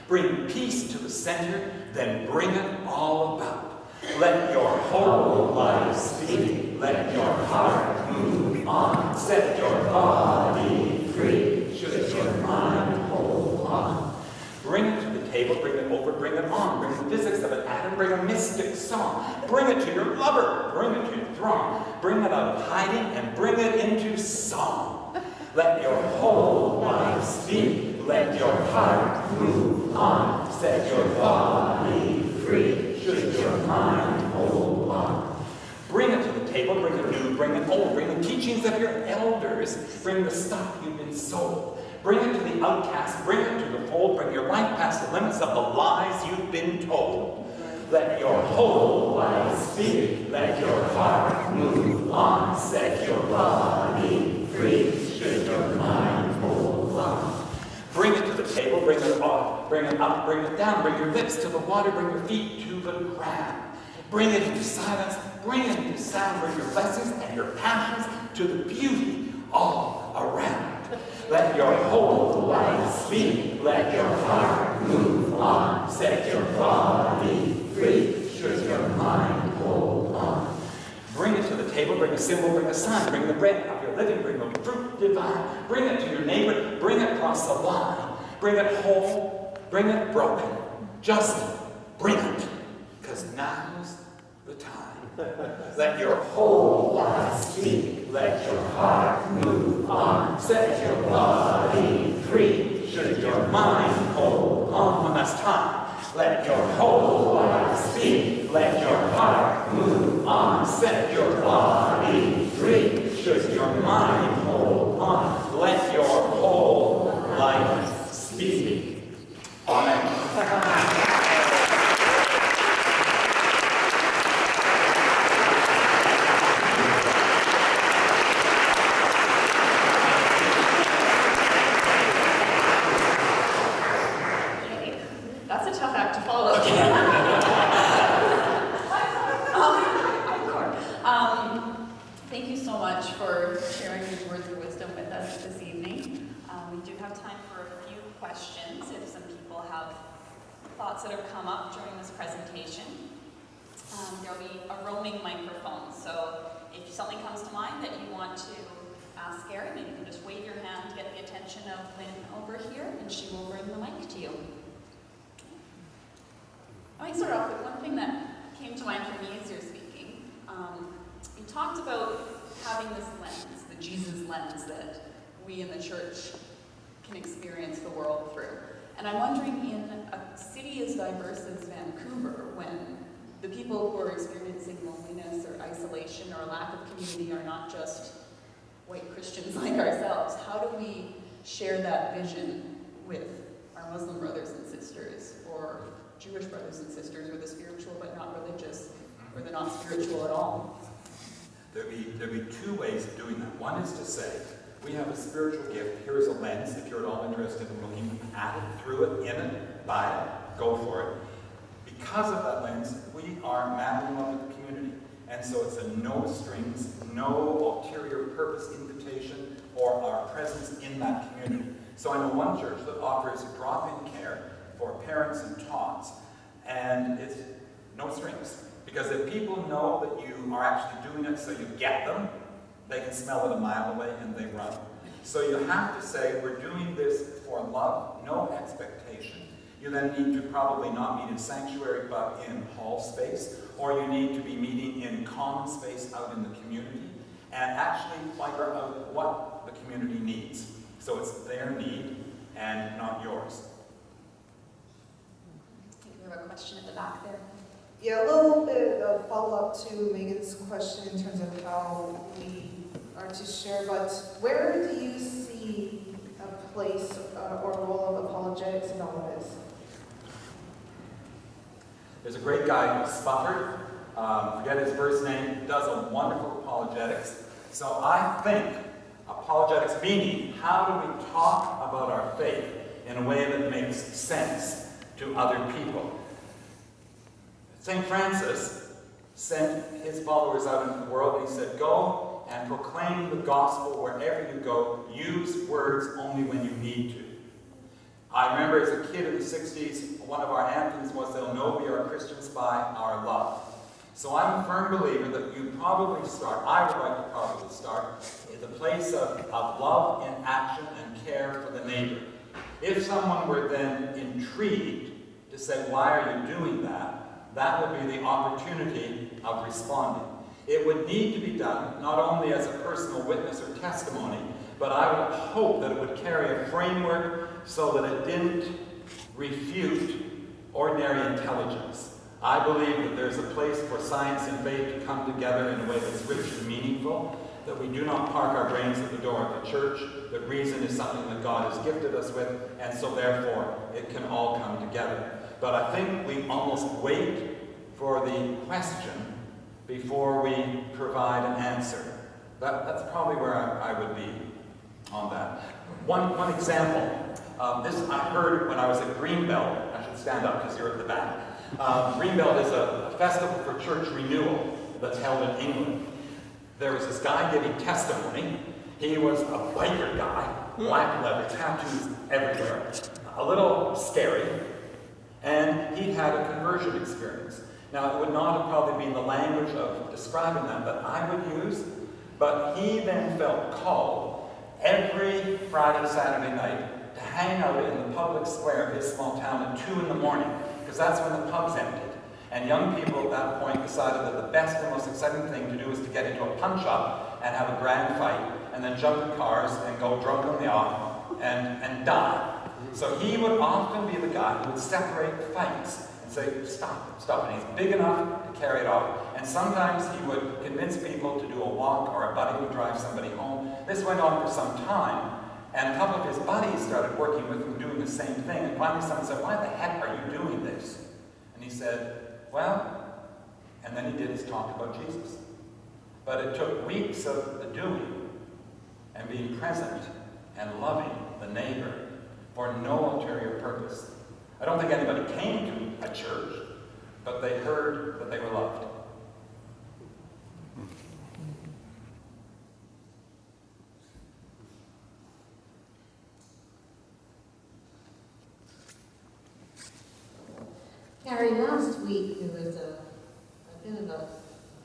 Bring peace to the center, then bring it all about. Let your whole life speak. Let your heart move on. Set your body free. Should your mind hold on. Bring it to the table, bring it over, bring it on. Bring the physics of an atom, bring a mystic song. Bring it to your lover, bring it to your throng. Bring it out of hiding and bring it into song. Let your whole life speak. Let your heart move on. Set your body free. Should your mind hold on. Bring it to the table, bring it new, bring it old. Bring the teachings of your elders. Bring the stuff you've been sold. Bring it to the outcast, bring it to the fold, bring your life past the limits of the lies you've been told. Let your whole life speak. Let your heart move on. Set your body free. Should your mind hold on. Bring it to the table, bring it off, bring it up, bring it down. Bring your lips to the water, bring your feet to the ground. Bring it into silence, bring it into sound. Bring your blessings and your passions to the beauty all around. Let your whole life speak. Let your heart move on. Set your body free. Should your mind hold on. Bring it to the table. Bring a symbol. Bring a sign. Bring the bread of your living. Bring the fruit divine. Bring it to your neighbor. Bring it across the line. Bring it whole. Bring it broken. Just bring it. Because now's the time. Let your whole life speak. Let your heart move on. Set your body free. Should your mind hold on. One last time. Let your whole life speak. Let your heart move on. Set your body free. Should your mind hold on. Let your whole life speak. Amen. That's a tough act to follow. Thank you so much for sharing these words of wisdom with us this evening. We do have time for a few questions if some people have thoughts that have come up during this presentation. There will be a roaming microphone, so if something comes to mind that you want to ask Gary, maybe you can just wave your hand, get the attention of Lynn over here, and she will bring the mic to you. I might start off with one thing that came to mind for me as you're speaking. You talked about having this lens, the Jesus lens that we in the church can experience the world through. And I'm wondering, in a city as diverse as Vancouver, when the people who are experiencing loneliness or isolation or lack of community are not just white Christians like ourselves, how do we share that vision with our Muslim brothers and sisters, or Jewish brothers and sisters, or the spiritual but not religious, or the not spiritual at all? There'd be two ways of doing that. One is to say, we have a spiritual gift. Here's a lens. If you're at all interested in looking at it, through it, in it, by it, go for it. Because of that lens, we are madly in love with the community. And so it's a no strings, no ulterior purpose invitation or our presence in that community. So I know one church that offers drop-in care for parents and tots, and it's no strings. Because if people know that you are actually doing it so you get them, they can smell it a mile away and they run. So you have to say, we're doing this for love, no expectation. You then need to probably not meet in sanctuary but in hall space, or you need to be meeting in common space out in the community and actually figure out what the community needs. So it's their need and not yours. I think we have a question at the back there. Yeah, a little bit of follow-up to Megan's question in terms of how we are to share, but where do you see a place or role of apologetics in all of this? There's a great guy, Spufford, forget his first name, does a wonderful apologetics. So I think apologetics meaning, how do we talk about our faith in a way that makes sense to other people? St. Francis sent his followers out into the world and he said, go and proclaim the gospel wherever you go. Use words only when you need to. I remember as a kid in the 60s, one of our anthems was, they'll know we are Christians by our love. So I'm a firm believer that you probably start, I would like to probably start, at the place of love in action and care for the neighbor. If someone were then intrigued to say, why are you doing that? That would be the opportunity of responding. It would need to be done not only as a personal witness or testimony, but I would hope that it would carry a framework so that it didn't refute ordinary intelligence. I believe that there's a place for science and faith to come together in a way that's rich and meaningful, that we do not park our brains at the door of the church, that reason is something that God has gifted us with, and so therefore it can all come together. But I think we almost wait for the question before we provide an answer. That's probably where I would be on that. One example, this I heard when I was at Greenbelt. I should stand up because you're at the back. Greenbelt is a festival for church renewal that's held in England. There was this guy giving testimony. He was a biker guy, black leather, tattoos everywhere, a little scary, and he'd had a conversion experience. Now, it would not have probably been the language of describing that that I would use, but he then felt called every Friday, Saturday night to hang out in the public square of his small town at 2 in the morning, because that's when the pubs emptied. And young people at that point decided that the best and most exciting thing to do was to get into a punch-up and have a grand fight, and then jump in cars and go drunkenly off and die. So he would often be the guy who would separate fights and say, stop, stop. And he's big enough to carry it off. And sometimes he would convince people to do a walk, or a buddy would drive somebody home. This went on for some time. And a couple of his buddies started working with him doing the same thing. And finally someone said, why the heck are you doing this? And he said, well, and then he did his talk about Jesus. But it took weeks of the doing and being present and loving the neighbor for no ulterior purpose. I don't think anybody came to a church, but they heard that they were loved. Gary, last week there was a bit of a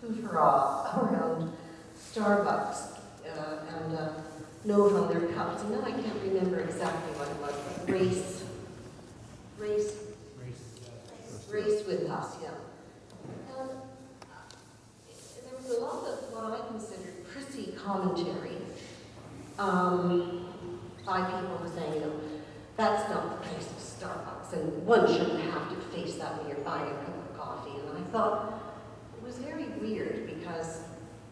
hoo-hurrah around Starbucks and a note on their cups. And now I can't remember exactly what it was, but race with us, yeah. And there was a lot of what I considered prissy commentary by people who were saying, you know, that's not the place of Starbucks, and one shouldn't have to face that when you're buying a cup of coffee. And I thought it was very weird, because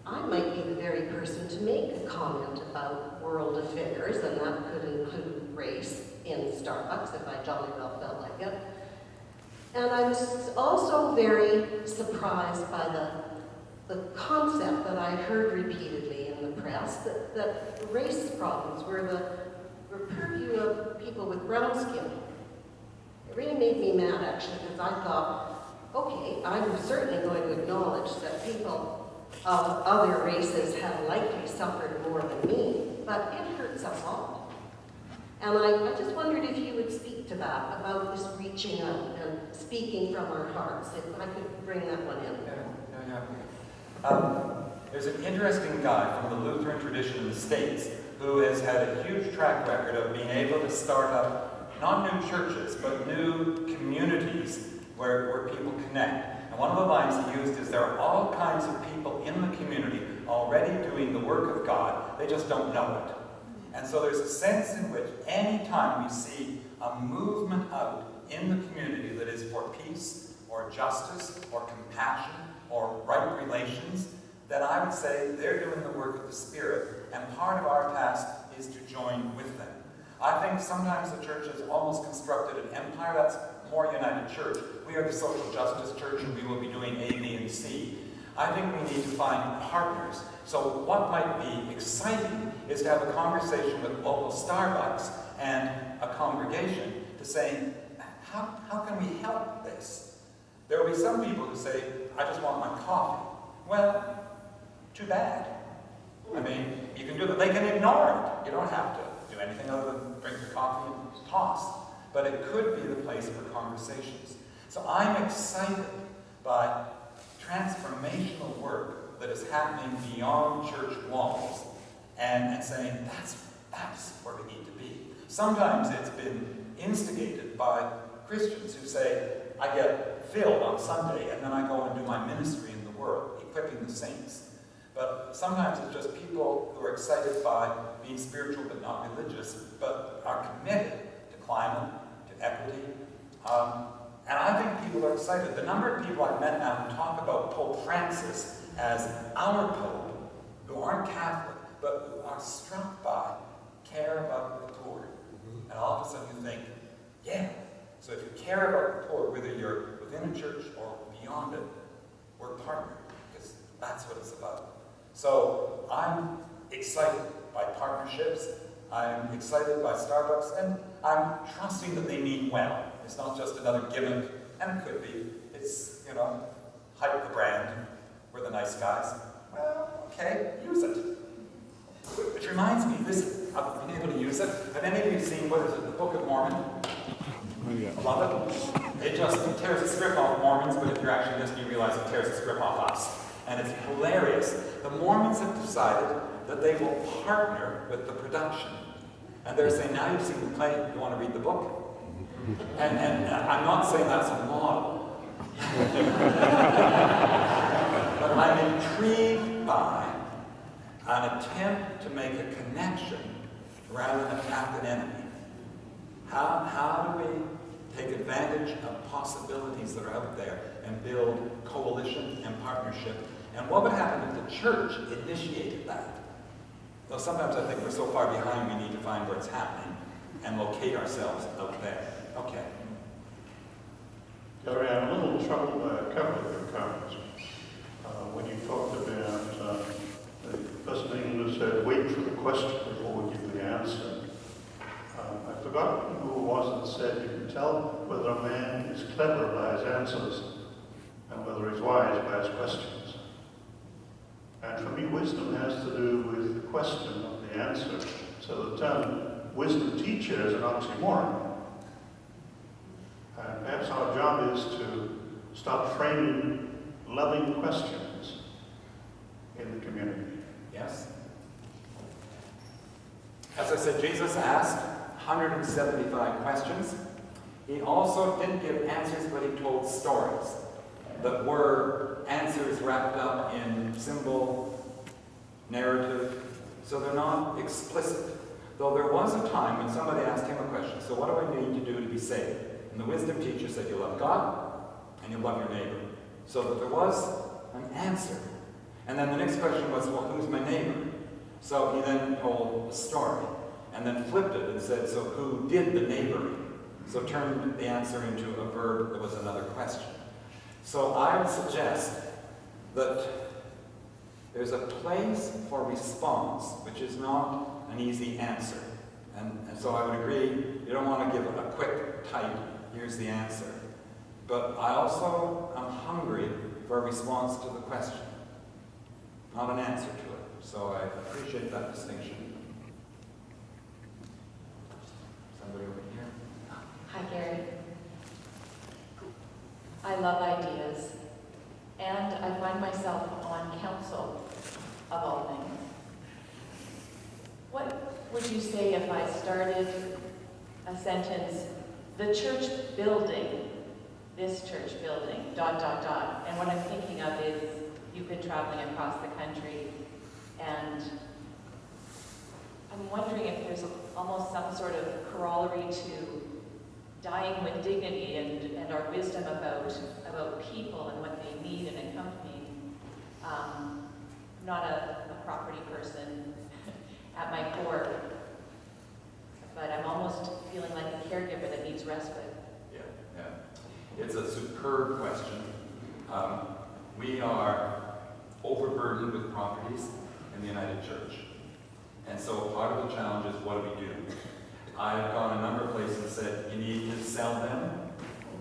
I might be the very person to make a comment about world affairs, and that could include race in Starbucks if I jolly well felt like it. And I was also very surprised by the concept that I heard repeatedly in the press, that race problems were the purview of people with brown skin. It really made me mad, actually, because I thought, okay, I'm certainly going to acknowledge that people of other races have likely suffered more than me, but it hurts us all. And I just wondered if you would speak to that, about this reaching out and speaking from our hearts, if I could bring that one in. There's an interesting guy from the Lutheran tradition in the States who has had a huge track record of being able to start up not new churches, but new communities where people connect. And one of the lines he used is, there are all kinds of people in the community already doing the work of God, they just don't know it. And so there's a sense in which any time we see a movement out in the community that is for peace, or justice, or compassion, or right relations, then I would say they're doing the work of the Spirit, and part of our task is to join with them. I think sometimes the church has almost constructed an empire. That's more United Church. We are the social justice church, and we will be doing A, B, and C. I think we need to find partners. So what might be exciting is to have a conversation with local Starbucks and a congregation to say, how can we help this? There will be some people who say, I just want my coffee. Well, too bad. I mean, you can do that. They can ignore it. You don't have to do anything other than drink your coffee and toss. But it could be the place for conversations. So I'm excited by transformational work that is happening beyond church walls, and saying that's where we need to be. Sometimes it's been instigated by Christians who say, I get filled on Sunday and then I go and do my ministry in the world, equipping the saints. But sometimes it's just people who are excited by being spiritual but not religious, but are committed to climate, to equity. And I think people are excited. The number of people I've met now who talk about Pope Francis as our Pope, who aren't Catholic, but who are struck by care about the poor. And all of a sudden you think, yeah, so if you care about the poor, whether you're within a church or beyond it, we're partnered, because that's what it's about. So I'm excited by partnerships, I'm excited by Starbucks, and I'm trusting that they mean well. It's not just another gimmick, and it could be. It's, hype the brand, we're the nice guys. Well, okay, use it. Which reminds me, I've been able to use it. Have any of you seen, what is it, the Book of Mormon? Love it. It just tears the script off Mormons, but if you're actually listening, you realize it tears the script off us. And it's hilarious. The Mormons have decided that they will partner with the production. And they're saying, now you've seen the play, you want to read the book? And I'm not saying that's a model. But I'm intrigued by an attempt to make a connection rather than attack an enemy. How do we take advantage of possibilities that are out there and build coalition and partnership? And what would happen if the church initiated that? Though sometimes I think we're so far behind we need to find where it's happening and locate ourselves out there. Okay. Gary, I'm a little troubled by a couple of your comments. When you talked about the person in English said, wait for the question before we give the answer. I forgot who it was that said you can tell whether a man is clever by his answers and whether he's wise by his questions. And for me, wisdom has to do with the question of the answer. So the term wisdom teacher is an oxymoron. And perhaps our job is to start framing loving questions in the community. Yes? As I said, Jesus asked 175 questions. He also didn't give answers, but he told stories that were answers wrapped up in symbol, narrative, so they're not explicit. Though there was a time when somebody asked him a question, so what do I need to do to be saved? And the wisdom teacher said, you love God and you love your neighbor. So that there was an answer. And then the next question was, well, who's my neighbor? So he then told a story and then flipped it and said, so who did the neighboring? So turned the answer into a verb that was another question. So I would suggest that there's a place for response which is not an easy answer. And so I would agree, you don't want to give a quick, tight, here's the answer. But I also am hungry for a response to the question, not an answer to it. So I appreciate that distinction. Somebody over here? Hi, Gary. I love ideas, and I find myself on council, of all things. What would you say if I started a sentence, the church building, this church building, ... And what I'm thinking of is you've been traveling across the country, and I'm wondering if there's almost some sort of corollary to dying with dignity and our wisdom about people and what they need in a company. I'm not a property person at my core, but I'm almost feeling like a caregiver that needs respite. Yeah. It's a superb question. We are overburdened with properties in the United Church. And so part of the challenge is, what do we do? I've gone a number of places and said, you need to sell them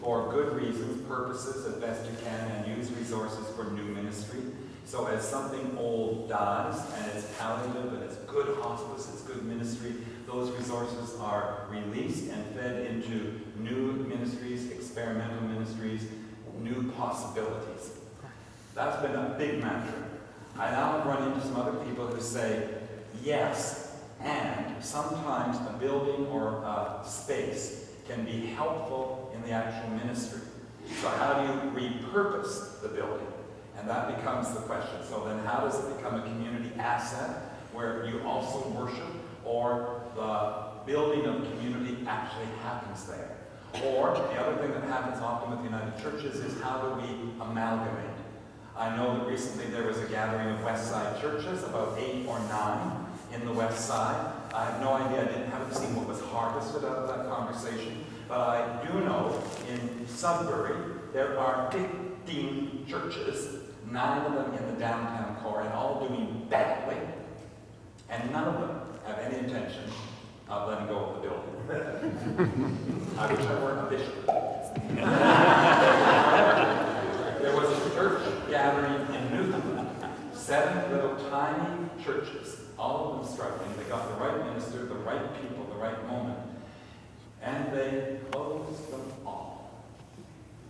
for good reasons, purposes, as best you can, and use resources for new ministry. So as something old dies, and it's palliative, and it's good hospice, it's good ministry, those resources are released and fed into new ministries, experimental ministries, new possibilities. That's been a big mantra. I now have run into some other people who say, yes, and sometimes a building or a space can be helpful in the actual ministry. So how do you repurpose the building? And that becomes the question. So then how does it become a community asset where you also worship, or the building of community actually happens there? Or the other thing that happens often with United Churches is, how do we amalgamate? I know that recently there was a gathering of West Side churches, about 8 or 9 in the West Side. I have no idea, I haven't seen what was harvested out of that conversation, but I do know in Sudbury there are 15 churches, 9 of them in the downtown core, and all doing badly, and none of them have any intention of letting go of the building. I wish I weren't a bishop. There was a church gathering in Newton, 7 little tiny churches, all of them struggling. They got the right minister, the right people, the right moment, and they closed them all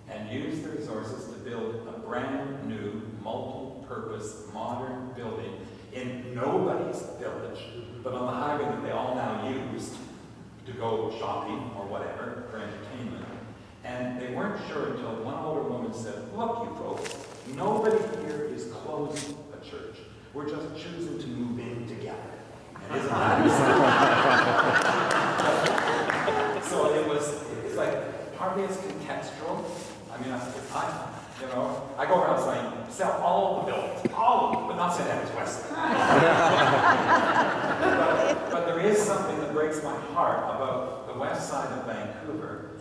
and used the resources to build a brand new, multi-purpose, modern building in nobody's village, but on the highway that they all now use to go shopping or whatever for entertainment. And they weren't sure until one older woman said, look, you folks, nobody here is closing a church. We're just choosing to move in together. And isn't that so hardly as contextual. I mean, I go around saying, sell all the buildings, all of them, but not St. Andrews West. but there is something that breaks my heart about the west side of Vancouver.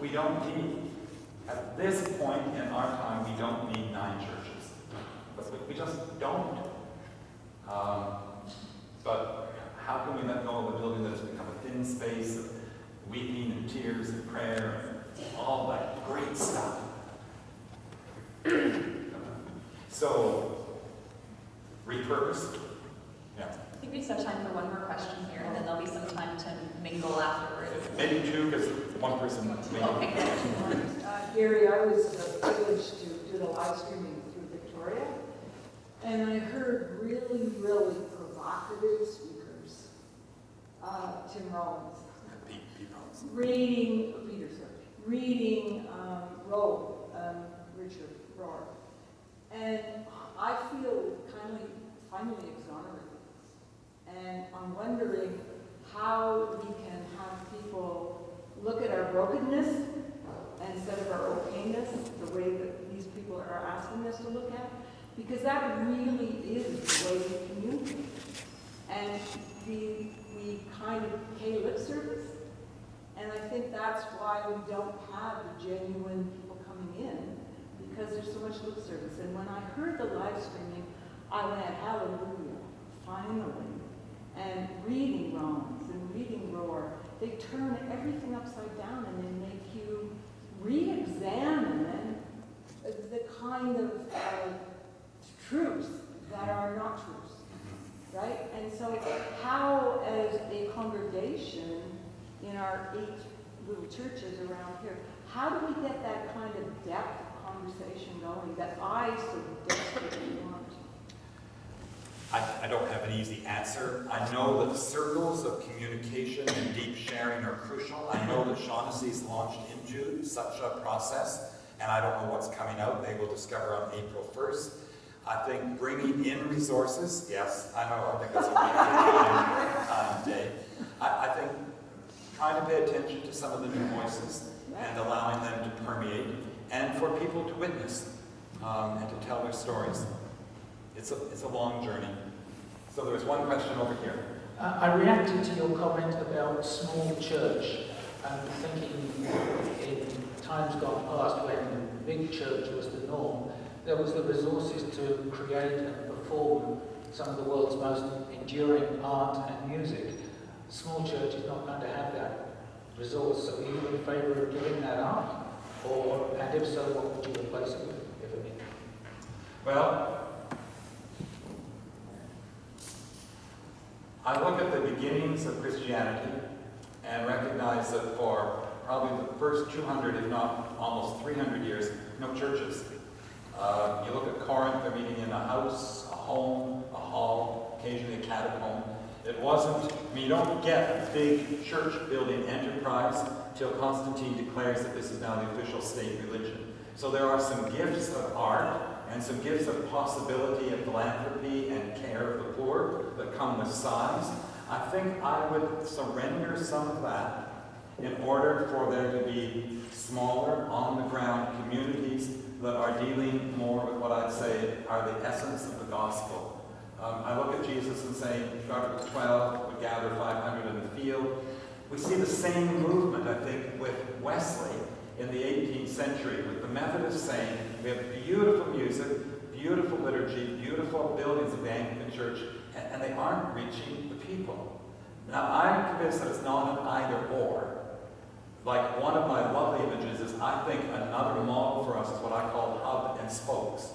We don't need, at this point in our time, we don't need 9 churches. But we just don't. But how can we let go of a building that has become a thin space of weeping and tears and prayer and all that great stuff? So, repurposed? Yeah. I think we just have time for one more question here, and then there'll be some time to mingle afterwards. Maybe 2, because one person may. Okay. Gary, I was privileged to do the live streaming through Victoria, and I heard really, really provocative speakers. Tim Rollins. Pete Rollins. Reading Richard Rohr. And I feel finally exonerated. And I'm wondering how we can have people look at our brokenness instead of our okayness, the way that these people are asking us to look at, because that really is the way we communicate. And we kind of pay lip service, and I think that's why we don't have the genuine people coming in, because there's so much lip service. And when I heard the live streaming, I went, hallelujah, finally. And reading Rollins and reading Rohr, they turn everything upside down and they make you re-examine the kind of truths that are not truths, right? And so how, as a congregation in our 8 little churches around here, how do we get that kind of depth of conversation going that I so desperately want? I don't have an easy answer. I know that circles of communication and deep sharing are crucial. I know that Shaughnessy's launched into such a process, and I don't know what's coming out. They will discover on April 1st. I think bringing in resources, yes, I know, I think that's a big day. I think trying to pay attention to some of the new voices and allowing them to permeate, and for people to witness and to tell their stories. It's a long journey. So there was one question over here. I reacted to your comment about small church and thinking in times gone past when big church was the norm, there was the resources to create and perform some of the world's most enduring art and music. Small church is not going to have that resource, so are you in favour of giving that up? And if so, what would you replace it with, if any? Well, I look at the beginnings of Christianity and recognize that for probably the first 200, if not almost 300 years, no churches. You look at Corinth, they're meeting in a house, a home, a hall, occasionally a catacomb. It wasn't, you don't get a big church building enterprise till Constantine declares that this is now the official state religion. So there are some gifts of art and some gifts of possibility of philanthropy and care of the poor that come with size. I think I would surrender some of that in order for there to be smaller, on-the-ground communities that are dealing more with what I'd say are the essence of the gospel. I look at Jesus and say, God with 12 would gather 500 in the field. We see the same movement, I think, with Wesley in the 18th century, with the Methodists saying, we have beautiful music, beautiful liturgy, beautiful buildings of the Anglican Church, and they aren't reaching the people. Now, I'm convinced that it's not an either-or. Like, one of my lovely images is, I think another model for us is what I call hub and spokes.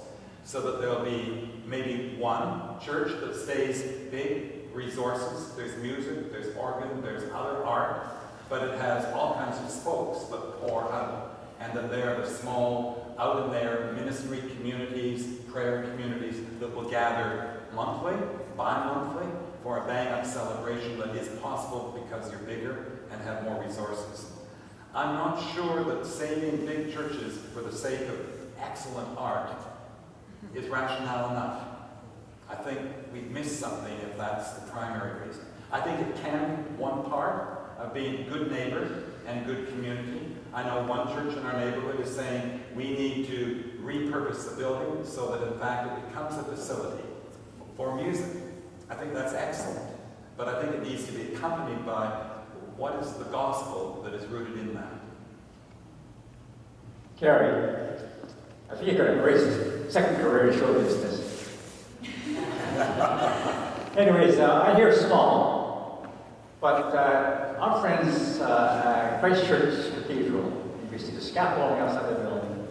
So that there'll be maybe one church that stays big, resources, there's music, there's organ, there's other art, but it has all kinds of spokes that pour out. And then there are the small, out in there, ministry communities, prayer communities that will gather monthly, bi-monthly, for a bang-up celebration that is possible because you're bigger and have more resources. I'm not sure that saving big churches for the sake of excellent art is rationale enough. I think we've missed something if that's the primary reason. I think it can be one part of being good neighbor and good community, I know one church in our neighborhood is saying we need to repurpose the building so that in fact it becomes a facility for music. I think that's excellent, but I think it needs to be accompanied by what is the gospel that is rooted in that. Gary, I think you're going to embrace this second career in show business. Anyways, I hear small, but our friends at Christ Church Cathedral, you see the scaffolding outside the building.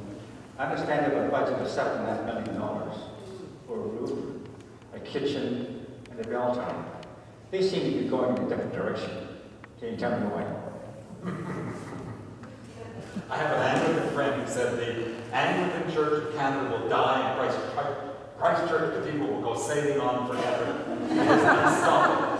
I understand they have a budget of $7.5 million for a roof, a kitchen, and a bell tower. They seem to be going in a different direction. Can you tell me why? I have an Anglican friend who said the Anglican Church of Canada will die and Christ Church Cathedral will go sailing on forever. It is unstoppable.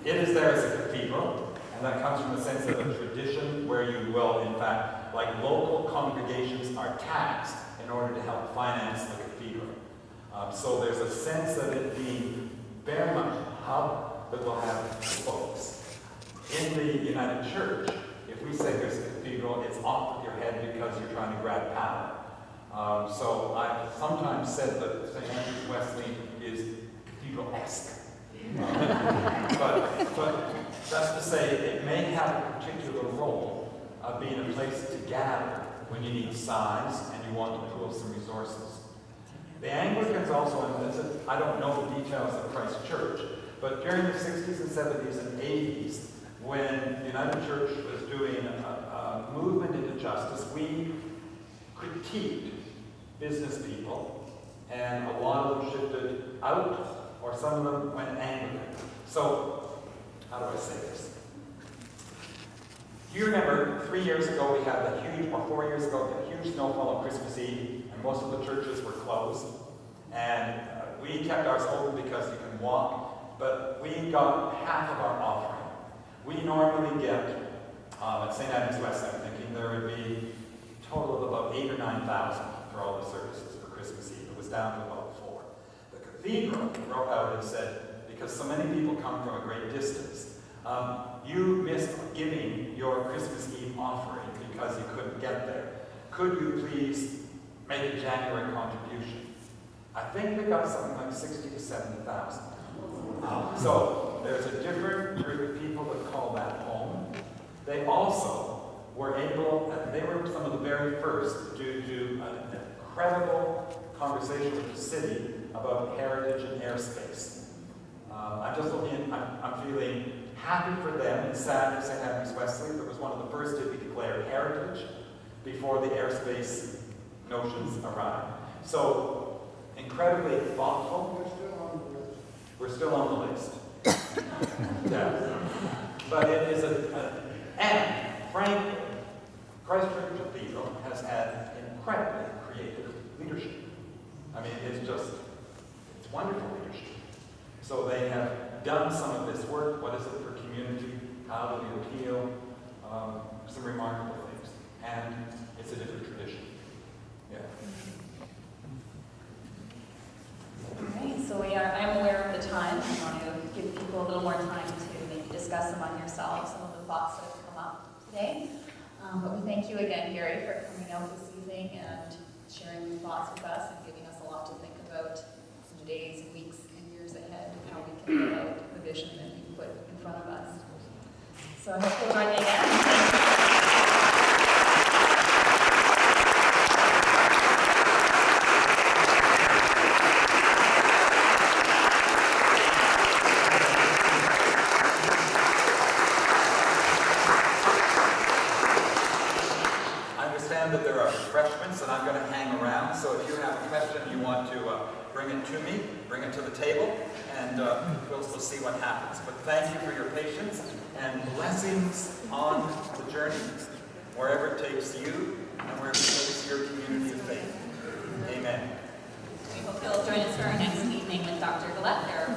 It is there as a cathedral, and that comes from the sense of a tradition where you will, in fact, like local congregations are taxed in order to help finance the cathedral. So there's a sense of it being very much a hub that will have spokes. In the United Church, if we say there's a cathedral, it's off with your head because you're trying to grab power. So I've sometimes said that St. Andrew's Wesley is cathedral-esque. But that's to say it may have a particular role of being a place to gather when you need size and you want to pool some resources. The Anglicans also, and I don't know the details of Christ Church, but during the 60s and 70s and 80s, when the United Church was doing a movement into justice, we critiqued business people, and a lot of them shifted out, or some of them went Anglican. So, how do I say this? Do you remember 3 years ago we had the huge, or 4 years ago, the huge snowfall on Christmas Eve, and most of the churches were closed, and we kept ours open because you can walk, but we got half of our offering. We normally get, at St. Andrew's West, I'm thinking there would be a total of about 8,000 or 9,000 for all the services for Christmas Eve. It was down to about 4. The cathedral wrote out and said, because so many people come from a great distance, you missed giving your Christmas Eve offering because you couldn't get there. Could you please make a January contribution? I think we got something like 60 to 70,000. So there's a different group of people that call that home. They also were able, they were some of the very first to do an incredible conversation with the city about heritage and airspace. I'm just looking, I'm feeling happy for them and sad for St. Andrew's Wesley. That was one of the first to be declared heritage before the airspace notions arrived. So, incredibly thoughtful. We're still on the list. Yeah. But it is and frankly, Christ Church Cathedral has had incredibly creative leadership. I mean, it's wonderful leadership. So they have done some of this work. What is it for community? How do we appeal? Some remarkable things. And it's a different tradition. Yeah. Alright, so I'm aware of the time. I want to give people a little more time to maybe discuss among yourselves some of the thoughts that have come up today. But we thank you again, Gary, for coming out this evening and sharing your thoughts with us and giving us a lot to think about in the days, weeks, and years ahead, and how we can live out the vision that you put in front of us. So I hope you'll join me again. That there are refreshments and I'm going to hang around, so if you have a question you want to bring it to me, bring it to the table, and we'll see what happens. But thank you for your patience and blessings on the journey, wherever it takes you and wherever it takes your community of faith. Amen. We hope you'll join us for our next evening with Dr. Gillette. There